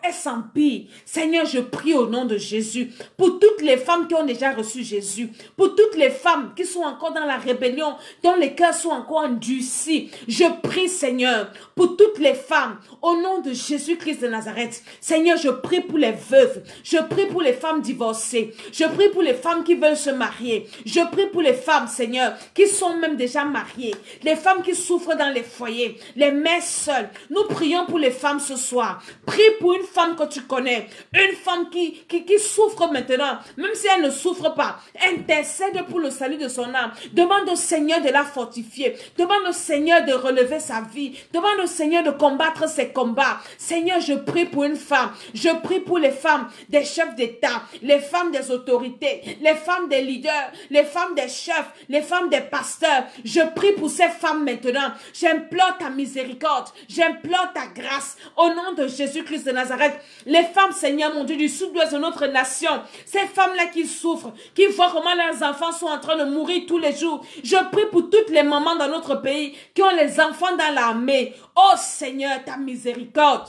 elles s'empirent. Seigneur, je prie au nom de Jésus. Jésus. Pour toutes les femmes qui ont déjà reçu Jésus. Pour toutes les femmes qui sont encore dans la rébellion, dont les cœurs sont encore endurcis. Je prie, Seigneur, pour toutes les femmes, au nom de Jésus-Christ de Nazareth. Seigneur, je prie pour les veuves. Je prie pour les femmes divorcées. Je prie pour les femmes qui veulent se marier. Je prie pour les femmes, Seigneur, qui sont même déjà mariées. Les femmes qui souffrent dans les foyers. Les mères seules. Nous prions pour les femmes ce soir. Prie pour une femme que tu connais. Une femme qui souffre maintenant. Même si elle ne souffre pas. Intercède pour le salut de son âme. Demande au Seigneur de la fortifier. Demande au Seigneur de relever sa vie. Demande au Seigneur de combattre ses combats. Seigneur, je prie pour une femme. Je prie pour les femmes des chefs d'État. Les femmes des autorités. Les femmes des leaders. Les femmes des chefs. Les femmes des pasteurs. Je prie pour ces femmes maintenant. J'implore ta miséricorde. J'implore ta grâce. Au nom de Jésus-Christ de Nazareth. Les femmes, Seigneur, mon Dieu, du sud-ouest de notre nation. Ces femmes-là qui souffrent. Qui voient comment leurs enfants sont en train de mourir tous les jours. Je prie pour toutes les mamans dans notre pays qui ont les enfants dans l'armée. Oh Seigneur, ta miséricorde.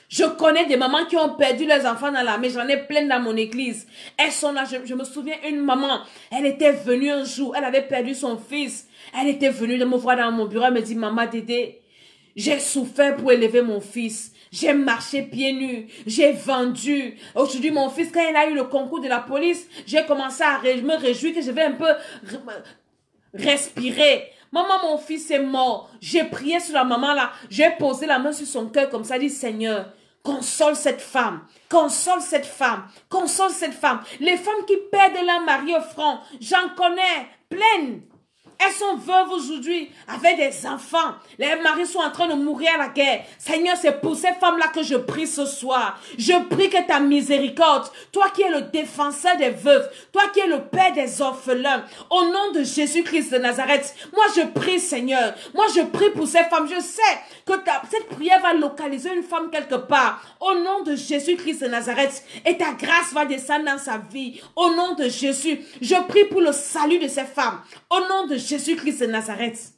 Je connais des mamans qui ont perdu leurs enfants dans l'armée. J'en ai plein dans mon église. Elles sont là. Je me souviens, une maman, elle était venue un jour. Elle avait perdu son fils. Elle était venue de me voir dans mon bureau. Elle me dit, maman Dédé, j'ai souffert pour élever mon fils. J'ai marché pieds nus. J'ai vendu. Aujourd'hui, mon fils, quand il a eu le concours de la police, j'ai commencé à me réjouir que je vais un peu respirer. Maman, mon fils est mort. J'ai prié sur la maman là. J'ai posé la main sur son cœur comme ça. Dit, Seigneur, console cette femme. Console cette femme. Console cette femme. Les femmes qui perdent leur mari au front, j'en connais plein. Elles sont veuves aujourd'hui avec des enfants. Les maris sont en train de mourir à la guerre. Seigneur, c'est pour ces femmes-là que je prie ce soir. Je prie que ta miséricorde, toi qui es le défenseur des veuves, toi qui es le père des orphelins, au nom de Jésus-Christ de Nazareth, moi je prie, Seigneur. Moi je prie pour ces femmes. Je sais que cette prière va localiser une femme quelque part. Au nom de Jésus-Christ de Nazareth. Et ta grâce va descendre dans sa vie. Au nom de Jésus. Je prie pour le salut de ces femmes. Au nom de Jésus-Christ de Nazareth.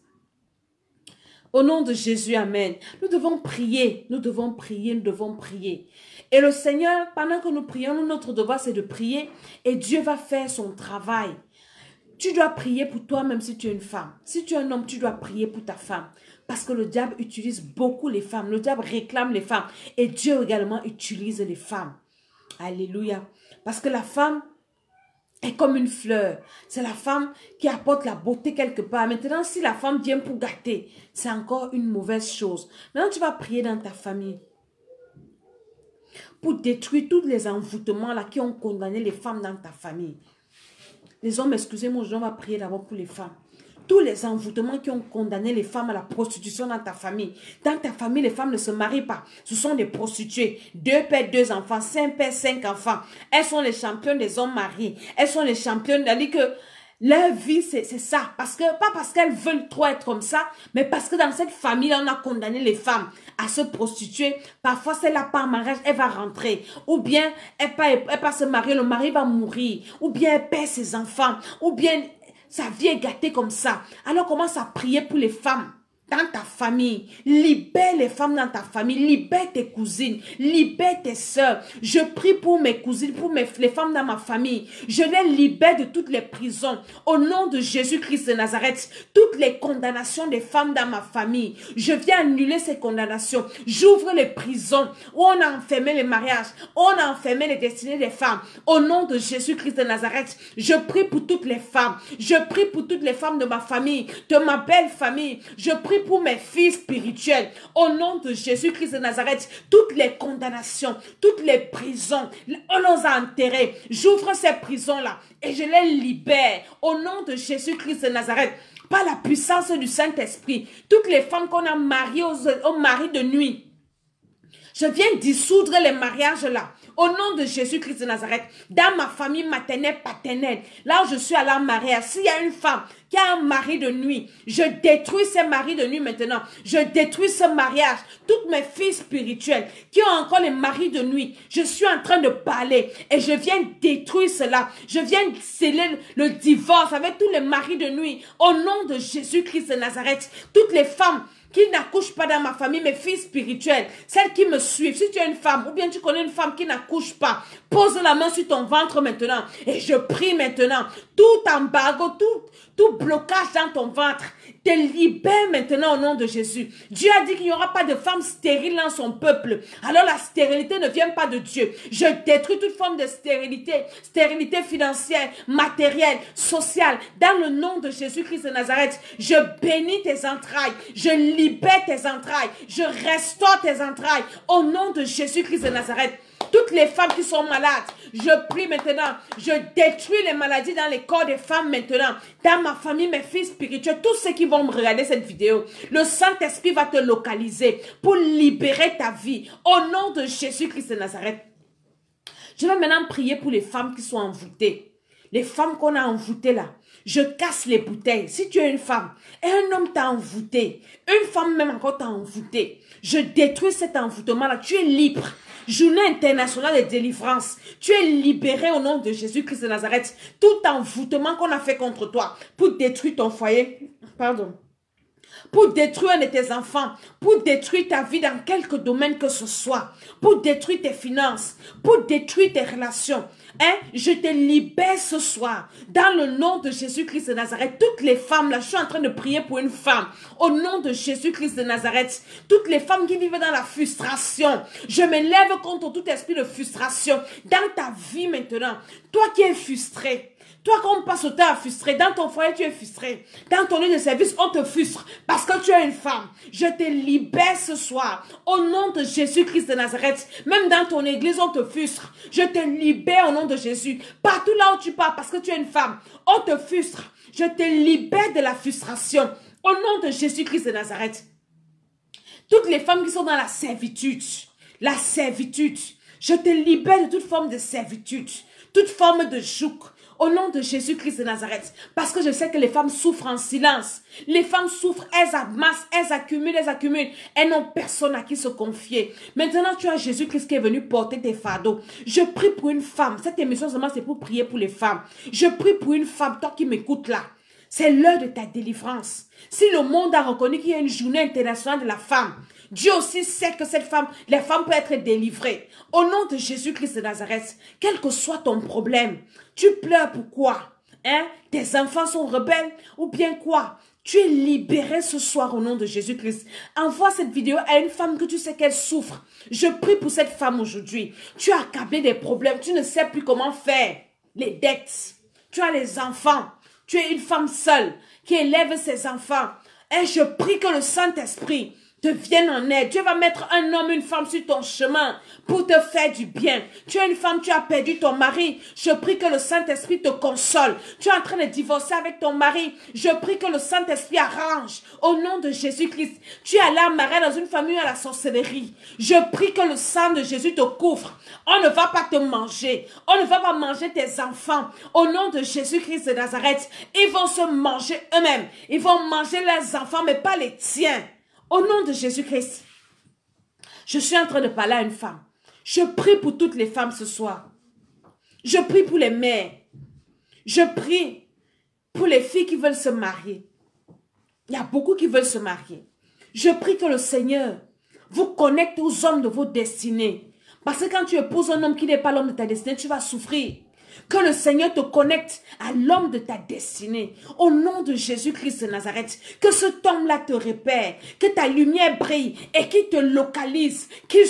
Au nom de Jésus, amen. Nous devons prier, nous devons prier, nous devons prier. Et le Seigneur, pendant que nous prions, notre devoir c'est de prier et Dieu va faire son travail. Tu dois prier pour toi-même si tu es une femme. Si tu es un homme, tu dois prier pour ta femme. Parce que le diable utilise beaucoup les femmes. Le diable réclame les femmes. Et Dieu également utilise les femmes. Alléluia. Parce que la femme est comme une fleur. C'est la femme qui apporte la beauté quelque part. Maintenant, si la femme vient pour gâter, c'est encore une mauvaise chose. Maintenant, tu vas prier dans ta famille pour détruire tous les envoûtements là qui ont condamné les femmes dans ta famille. Les hommes, excusez-moi, je vais prier d'abord pour les femmes. Tous les envoûtements qui ont condamné les femmes à la prostitution dans ta famille. Dans ta famille, les femmes ne se marient pas. Ce sont des prostituées. 2 pères, 2 enfants. 5 pères, 5 enfants. Elles sont les championnes des hommes mariés. Elles sont les championnes. C'est-à-dire que leur vie, c'est ça. Pas parce qu'elles veulent trop être comme ça, mais parce que dans cette famille, on a condamné les femmes à se prostituer. Parfois, c'est là par mariage, elle va rentrer. Ou bien, elle va se marier, le mari va mourir. Ou bien, elle perd ses enfants. Ou bien, sa vie est gâtée comme ça. Alors commence à prier pour les femmes dans ta famille. Libère les femmes dans ta famille. Libère tes cousines. Libère tes soeurs. Je prie pour mes cousines, pour les femmes dans ma famille. Je les libère de toutes les prisons. Au nom de Jésus-Christ de Nazareth, toutes les condamnations des femmes dans ma famille, je viens annuler ces condamnations. J'ouvre les prisons où on a enfermé les mariages, où on a enfermé les destinées des femmes. Au nom de Jésus-Christ de Nazareth, je prie pour toutes les femmes. Je prie pour toutes les femmes de ma famille, de ma belle famille. Je prie pour mes filles spirituelles. Au nom de Jésus-Christ de Nazareth, toutes les condamnations, toutes les prisons, on les a enterrées. J'ouvre ces prisons-là et je les libère. Au nom de Jésus-Christ de Nazareth, par la puissance du Saint-Esprit, toutes les femmes qu'on a mariées aux maris de nuit, je viens dissoudre les mariages là. Au nom de Jésus-Christ de Nazareth, dans ma famille maternelle, paternelle, là où je suis à la mariage, s'il y a une femme qui a un mari de nuit, je détruis ces maris de nuit maintenant. Je détruis ce mariage. Toutes mes filles spirituelles qui ont encore les maris de nuit, je suis en train de parler et je viens détruire cela. Je viens sceller le divorce avec tous les maris de nuit. Au nom de Jésus-Christ de Nazareth, toutes les femmes qui n'accouchent pas dans ma famille, mes filles spirituelles, celles qui me suivent, si tu es une femme ou bien tu connais une femme qui n'accouche pas, pose la main sur ton ventre maintenant et je prie maintenant, tout embargo, tout blocage dans ton ventre, te libère maintenant au nom de Jésus. Dieu a dit qu'il n'y aura pas de femme stérile dans son peuple. Alors la stérilité ne vient pas de Dieu. Je détruis toute forme de stérilité, stérilité financière, matérielle, sociale, dans le nom de Jésus-Christ de Nazareth. Je bénis tes entrailles, je libère tes entrailles, je restaure tes entrailles au nom de Jésus-Christ de Nazareth. Toutes les femmes qui sont malades, je prie maintenant, je détruis les maladies dans les corps des femmes maintenant, dans ma famille, mes filles spirituelles, tous ceux qui vont me regarder cette vidéo. Le Saint-Esprit va te localiser pour libérer ta vie au nom de Jésus-Christ de Nazareth. Je vais maintenant prier pour les femmes qui sont envoûtées. Les femmes qu'on a envoûtées là. Je casse les bouteilles. Si tu es une femme et un homme t'a envoûté, une femme même encore t'a envoûté, je détruis cet envoûtement-là. Tu es libre. Journée internationale de délivrance. Tu es libéré au nom de Jésus-Christ de Nazareth. Tout envoûtement qu'on a fait contre toi pour détruire ton foyer, pour détruire un de tes enfants, pour détruire ta vie dans quelque domaine que ce soit, pour détruire tes finances, pour détruire tes relations. Je te libère ce soir dans le nom de Jésus-Christ de Nazareth. Toutes les femmes là, je suis en train de prier pour une femme au nom de Jésus-Christ de Nazareth. Toutes les femmes qui vivent dans la frustration, je me lève contre tout esprit de frustration dans ta vie maintenant. Toi qui es frustré, toi, quand on passe au temps à frustrer, dans ton foyer, tu es frustré. Dans ton lieu de service, on te frustre parce que tu es une femme. Je te libère ce soir au nom de Jésus-Christ de Nazareth. Même dans ton église, on te frustre. Je te libère au nom de Jésus. Partout là où tu pars parce que tu es une femme, on te frustre. Je te libère de la frustration au nom de Jésus-Christ de Nazareth. Toutes les femmes qui sont dans la servitude, je te libère de toute forme de servitude, toute forme de joug. Au nom de Jésus-Christ de Nazareth. Parce que je sais que les femmes souffrent en silence. Les femmes souffrent, elles amassent, elles accumulent. Elles n'ont personne à qui se confier. Maintenant, tu as Jésus-Christ qui est venu porter tes fardeaux. Je prie pour une femme. Cette émission seulement, c'est pour prier pour les femmes. Je prie pour une femme, toi qui m'écoutes là. C'est l'heure de ta délivrance. Si le monde a reconnu qu'il y a une journée internationale de la femme, Dieu aussi sait que les femmes peuvent être délivrées. Au nom de Jésus-Christ de Nazareth, quel que soit ton problème, tu pleures pourquoi? Tes enfants sont rebelles ou bien quoi? Tu es libéré ce soir au nom de Jésus-Christ. Envoie cette vidéo à une femme que tu sais qu'elle souffre. Je prie pour cette femme aujourd'hui. Tu as accablé des problèmes, tu ne sais plus comment faire. Les dettes, tu as les enfants. Tu es une femme seule qui élève ses enfants. Et je prie que le Saint-Esprit te vienne en aide. Dieu va mettre un homme, une femme sur ton chemin pour te faire du bien. Tu es une femme, tu as perdu ton mari. Je prie que le Saint-Esprit te console. Tu es en train de divorcer avec ton mari. Je prie que le Saint-Esprit arrange au nom de Jésus-Christ. Tu es allé amarrer dans une famille à la sorcellerie. Je prie que le sang de Jésus te couvre. On ne va pas te manger. On ne va pas manger tes enfants. Au nom de Jésus-Christ de Nazareth, ils vont se manger eux-mêmes. Ils vont manger leurs enfants, mais pas les tiens. Au nom de Jésus-Christ, je suis en train de parler à une femme. Je prie pour toutes les femmes ce soir. Je prie pour les mères. Je prie pour les filles qui veulent se marier. Il y a beaucoup qui veulent se marier. Je prie que le Seigneur vous connecte aux hommes de vos destinées. Parce que quand tu épouses un homme qui n'est pas l'homme de ta destinée, tu vas souffrir. Que le Seigneur te connecte à l'homme de ta destinée. Au nom de Jésus-Christ de Nazareth. Que cet homme-là te repère. Que ta lumière brille et qu'il te localise. Qu'il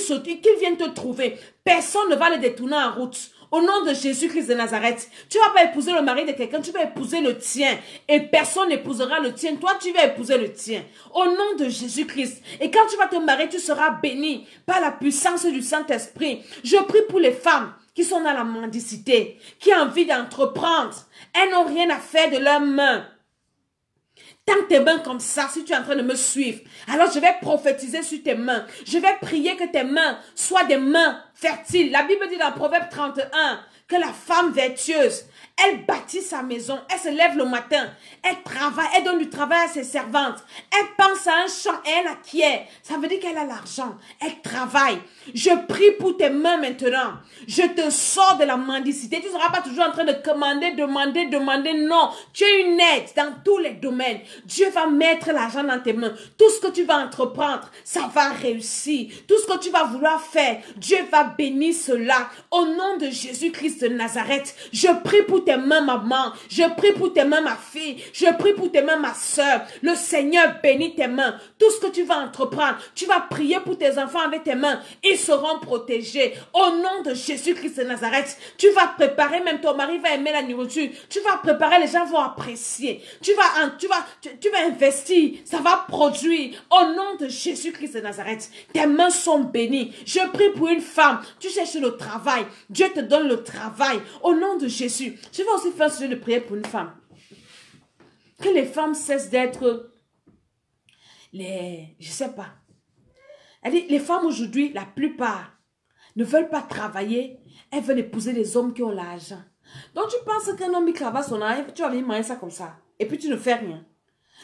vienne te trouver. Personne ne va le détourner en route. Au nom de Jésus-Christ de Nazareth. Tu ne vas pas épouser le mari de quelqu'un. Tu vas épouser le tien. Et personne n'épousera le tien. Toi, tu vas épouser le tien. Au nom de Jésus-Christ. Et quand tu vas te marier, tu seras béni par la puissance du Saint-Esprit. Je prie pour les femmes qui sont dans la mendicité, qui ont envie d'entreprendre. Elles n'ont rien à faire de leurs mains. Tends tes mains comme ça, si tu es en train de me suivre. Alors je vais prophétiser sur tes mains. Je vais prier que tes mains soient des mains fertiles. La Bible dit dans Proverbe 31 que la femme vertueuse, elle bâtit sa maison, elle se lève le matin, elle travaille, elle donne du travail à ses servantes, elle pense à un champ et elle acquiert. Ça veut dire qu'elle a l'argent, elle travaille. Je prie pour tes mains maintenant. Je te sors de la mendicité. Tu ne seras pas toujours en train de commander, demander. Non, tu es une aide dans tous les domaines. Dieu va mettre l'argent dans tes mains. Tout ce que tu vas entreprendre, ça va réussir. Tout ce que tu vas vouloir faire, Dieu va bénir cela. Au nom de Jésus-Christ de Nazareth, je prie pour tes mains, maman. Je prie pour tes mains, ma fille. Je prie pour tes mains, ma soeur. Le Seigneur bénit tes mains. Tout ce que tu vas entreprendre, tu vas prier pour tes enfants avec tes mains. Ils seront protégés. Au nom de Jésus-Christ de Nazareth, tu vas préparer, même ton mari va aimer la nourriture. Tu vas préparer, les gens vont apprécier. Tu vas investir, ça va produire. Au nom de Jésus-Christ de Nazareth, tes mains sont bénies. Je prie pour une femme. Tu cherches le travail. Dieu te donne le travail. Au nom de Jésus. Je vais aussi faire ce jeu de prière pour une femme. Que les femmes cessent d'être je sais pas. Les femmes aujourd'hui, la plupart, ne veulent pas travailler. Elles veulent épouser des hommes qui ont l'argent. Donc tu penses qu'un homme qui travaille son argent, tu vas venir manger ça comme ça. Et puis tu ne fais rien.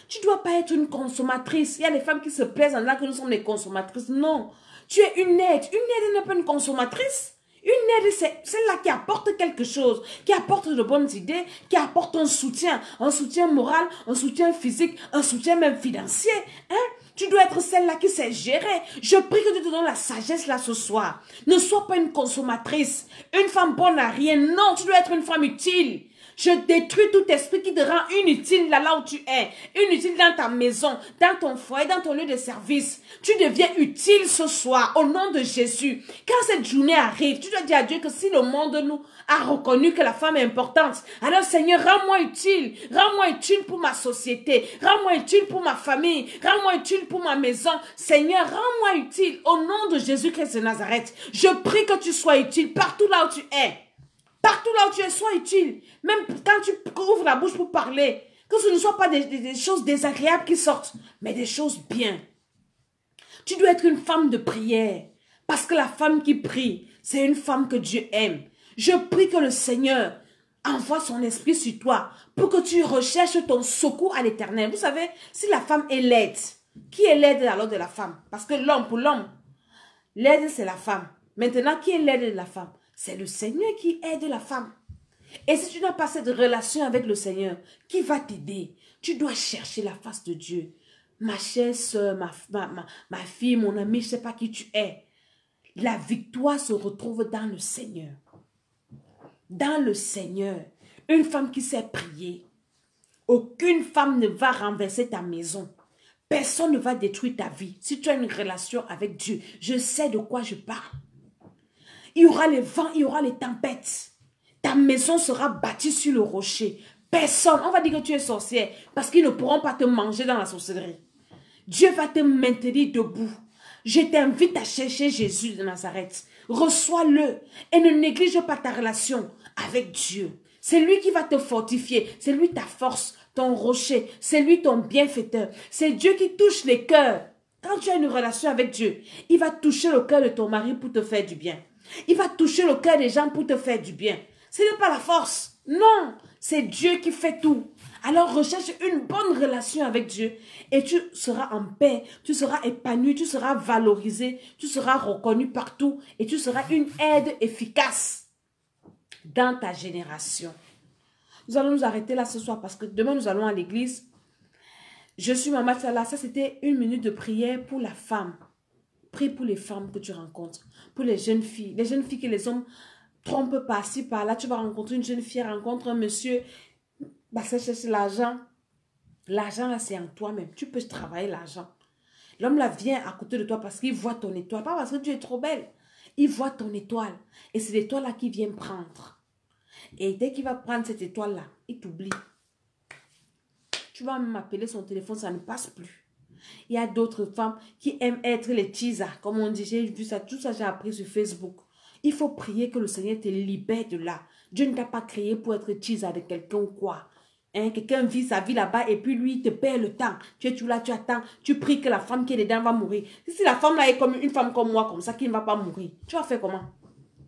Tu ne dois pas être une consommatrice. Il y a des femmes qui se plaisent en disant que nous sommes des consommatrices. Non. Tu es une aide. Une aide n'est pas une consommatrice. Une aide, c'est celle-là qui apporte quelque chose, qui apporte de bonnes idées, qui apporte un soutien moral, un soutien physique, un soutien même financier. Hein? Tu dois être celle-là qui sait gérer. Je prie que Dieu te donne la sagesse là ce soir. Ne sois pas une consommatrice, une femme bonne à rien. Non, tu dois être une femme utile. Je détruis tout esprit qui te rend inutile là où tu es. Inutile dans ta maison, dans ton foyer, dans ton lieu de service. Tu deviens utile ce soir au nom de Jésus. Quand cette journée arrive, tu dois dire à Dieu que si le monde nous a reconnu que la femme est importante, alors Seigneur, rends-moi utile. Rends-moi utile pour ma société. Rends-moi utile pour ma famille. Rends-moi utile pour ma maison. Seigneur, rends-moi utile au nom de Jésus-Christ de Nazareth. Je prie que tu sois utile partout là où tu es. Partout là où tu es, sois utile. Même quand tu ouvres la bouche pour parler, que ce ne soit pas des choses désagréables qui sortent, mais des choses bien. Tu dois être une femme de prière. Parce que la femme qui prie, c'est une femme que Dieu aime. Je prie que le Seigneur envoie son esprit sur toi pour que tu recherches ton secours à l'Éternel. Vous savez, si la femme est laide, qui est l'aide alors de la femme? Parce que pour l'homme, l'aide c'est la femme. Maintenant, qui est l'aide de la femme? C'est le Seigneur qui aide la femme. Et si tu n'as pas cette relation avec le Seigneur, qui va t'aider? Tu dois chercher la face de Dieu. Ma chère soeur, ma fille, mon amie, je ne sais pas qui tu es. La victoire se retrouve dans le Seigneur. Dans le Seigneur. Une femme qui sait prier. Aucune femme ne va renverser ta maison. Personne ne va détruire ta vie. Si tu as une relation avec Dieu, je sais de quoi je parle. Il y aura les vents, il y aura les tempêtes. Ta maison sera bâtie sur le rocher. Personne, on va dire que tu es sorcière, parce qu'ils ne pourront pas te manger dans la sorcellerie. Dieu va te maintenir debout. Je t'invite à chercher Jésus de Nazareth. Reçois-le et ne néglige pas ta relation avec Dieu. C'est lui qui va te fortifier. C'est lui ta force, ton rocher. C'est lui ton bienfaiteur. C'est Dieu qui touche les cœurs. Quand tu as une relation avec Dieu, il va toucher le cœur de ton mari pour te faire du bien. Il va toucher le cœur des gens pour te faire du bien. Ce n'est pas la force. Non, c'est Dieu qui fait tout. Alors recherche une bonne relation avec Dieu et tu seras en paix, tu seras épanoui, tu seras valorisé, tu seras reconnu partout et tu seras une aide efficace dans ta génération. Nous allons nous arrêter là ce soir parce que demain nous allons à l'église. Je suis Maman Salah. Ça c'était une minute de prière pour la femme. Prie pour les femmes que tu rencontres, pour les jeunes filles que les hommes trompent par-ci, par-là. Tu vas rencontrer une jeune fille, rencontre un monsieur, bah, ça cherche l'argent. L'argent là, c'est en toi-même. Tu peux travailler l'argent. L'homme là vient à côté de toi parce qu'il voit ton étoile, pas parce que tu es trop belle. Il voit ton étoile et c'est l'étoile là qu'il vient prendre. Et dès qu'il va prendre cette étoile là, il t'oublie. Tu vas m'appeler son téléphone, ça ne passe plus. Il y a d'autres femmes qui aiment être les teasers. Comme on dit, j'ai vu ça, tout ça j'ai appris sur Facebook. Il faut prier que le Seigneur te libère de là. Dieu ne t'a pas créé pour être teaser de quelqu'un ou quoi. Hein? Quelqu'un vit sa vie là-bas et puis lui, il te perd le temps. Tu es tout là, tu attends, tu pries que la femme qui est dedans va mourir. Si la femme là est comme une femme comme moi, comme ça, qui ne va pas mourir, tu vas faire comment?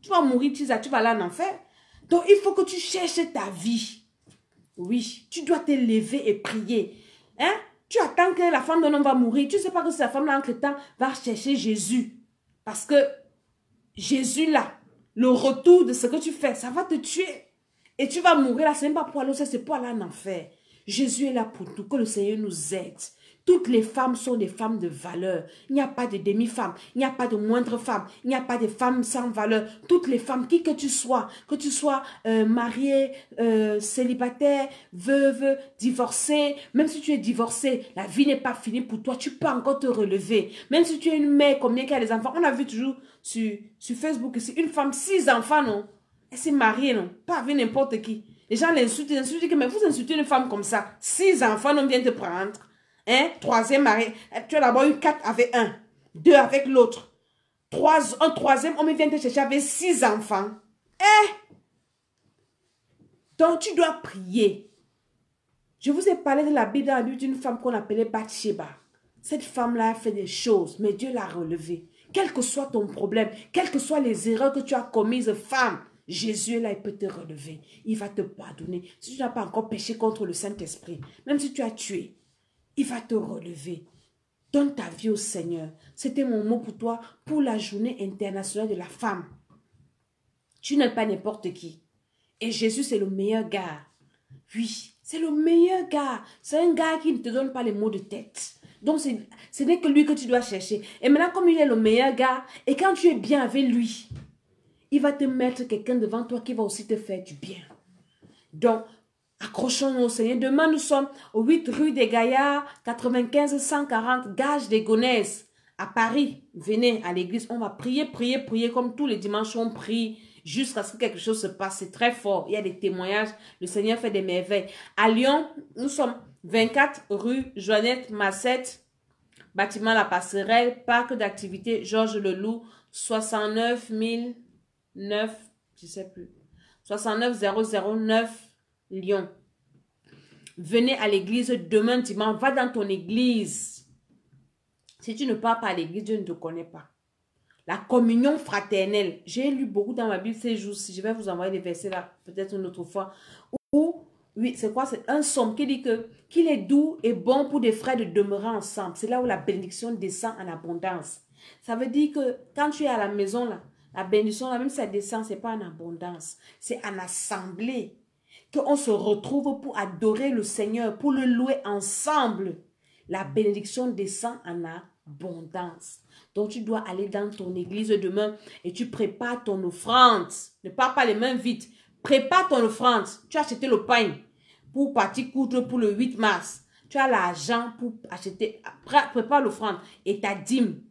Tu vas mourir teaser, tu vas aller en enfer. Donc, il faut que tu cherches ta vie. Oui, tu dois te lever et prier. Hein? Tu attends que la femme d'un homme va mourir. Tu ne sais pas que cette femme-là, entre-temps, va chercher Jésus. Parce que Jésus, là, le retour de ce que tu fais, ça va te tuer. Et tu vas mourir là, ce n'est pas pour aller au ciel, c'est pour aller en enfer. Jésus est là pour tout, que le Seigneur nous aide. Toutes les femmes sont des femmes de valeur. Il n'y a pas de demi-femme, il n'y a pas de moindre femme, il n'y a pas de femmes sans valeur. Toutes les femmes, qui que tu sois mariée, célibataire, veuve, divorcée, même si tu es divorcée, la vie n'est pas finie pour toi, tu peux encore te relever. Même si tu es une mère, combien qui a des enfants, on a vu toujours sur Facebook, c'est une femme, 6 enfants, non? Elle s'est mariée, non? Pas avec n'importe qui. Les gens l'insultent, ils disent que mais vous insultez une femme comme ça. 6 enfants, on vient te prendre. Hein? 3e mari. Tu as d'abord eu 4 avec un. 2 avec l'autre. Un 3e, on vient te chercher avec 6 enfants. Donc, tu dois prier. Je vous ai parlé de la Bible dans la Bible d'une femme qu'on appelait Bathsheba. Cette femme-là a fait des choses, mais Dieu l'a relevée. Quel que soit ton problème, quelles que soient les erreurs que tu as commises, femme, Jésus est là, il peut te relever. Il va te pardonner. Si tu n'as pas encore péché contre le Saint-Esprit, même si tu as tué, il va te relever. Donne ta vie au Seigneur. C'était mon mot pour toi pour la journée internationale de la femme. Tu n'es pas n'importe qui. Et Jésus, c'est le meilleur gars. Oui, c'est le meilleur gars. C'est un gars qui ne te donne pas les mots de tête. Donc, ce n'est que lui que tu dois chercher. Et maintenant, comme il est le meilleur gars, et quand tu es bien avec lui, il va te mettre quelqu'un devant toi qui va aussi te faire du bien. Donc, accrochons-nous au Seigneur. Demain, nous sommes au 8 rue des Gaillards, 95 140, Gage des Gonesse, à Paris. Venez à l'église. On va prier, prier, prier comme tous les dimanches on prie jusqu'à ce que quelque chose se passe. C'est très fort. Il y a des témoignages. Le Seigneur fait des merveilles. À Lyon, nous sommes 24 rue Joannette Massette, bâtiment La Passerelle, parc d'activité Georges Leloup, 69 009, je sais plus, 69 009 Lyon. Venez à l'église demain dimanche. Va dans ton église. Si tu ne pars pas à l'église, Dieu ne te connaît pas. La communion fraternelle. J'ai lu beaucoup dans ma Bible ces jours-ci. Je vais vous envoyer des versets là, peut-être une autre fois. Oui, c'est quoi? C'est un psaume qui dit que qu'il est doux et bon pour des frères de demeurer ensemble. C'est là où la bénédiction descend en abondance. Ça veut dire que quand tu es à la maison là, la bénédiction, là, même si ça descend, ce n'est pas en abondance. C'est en assemblée. Qu'on se retrouve pour adorer le Seigneur, pour le louer ensemble. La bénédiction descend en abondance. Donc, tu dois aller dans ton église demain et tu prépares ton offrande. Ne pars pas les mains vides. Prépare ton offrande. Tu as acheté le pain pour partir coudre pour le 8 mars. Tu as l'argent pour acheter. Prépare l'offrande et ta dîme.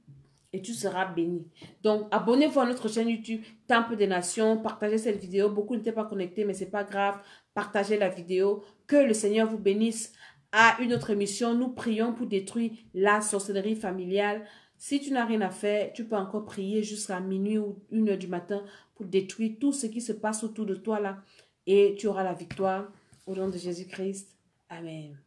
Et tu seras béni. Donc, abonnez-vous à notre chaîne YouTube, Temple des Nations. Partagez cette vidéo. Beaucoup n'étaient pas connectés, mais ce n'est pas grave. Partagez la vidéo. Que le Seigneur vous bénisse. À une autre émission, nous prions pour détruire la sorcellerie familiale. Si tu n'as rien à faire, tu peux encore prier jusqu'à minuit ou 1h du matin pour détruire tout ce qui se passe autour de toi là. Et tu auras la victoire. Au nom de Jésus-Christ. Amen.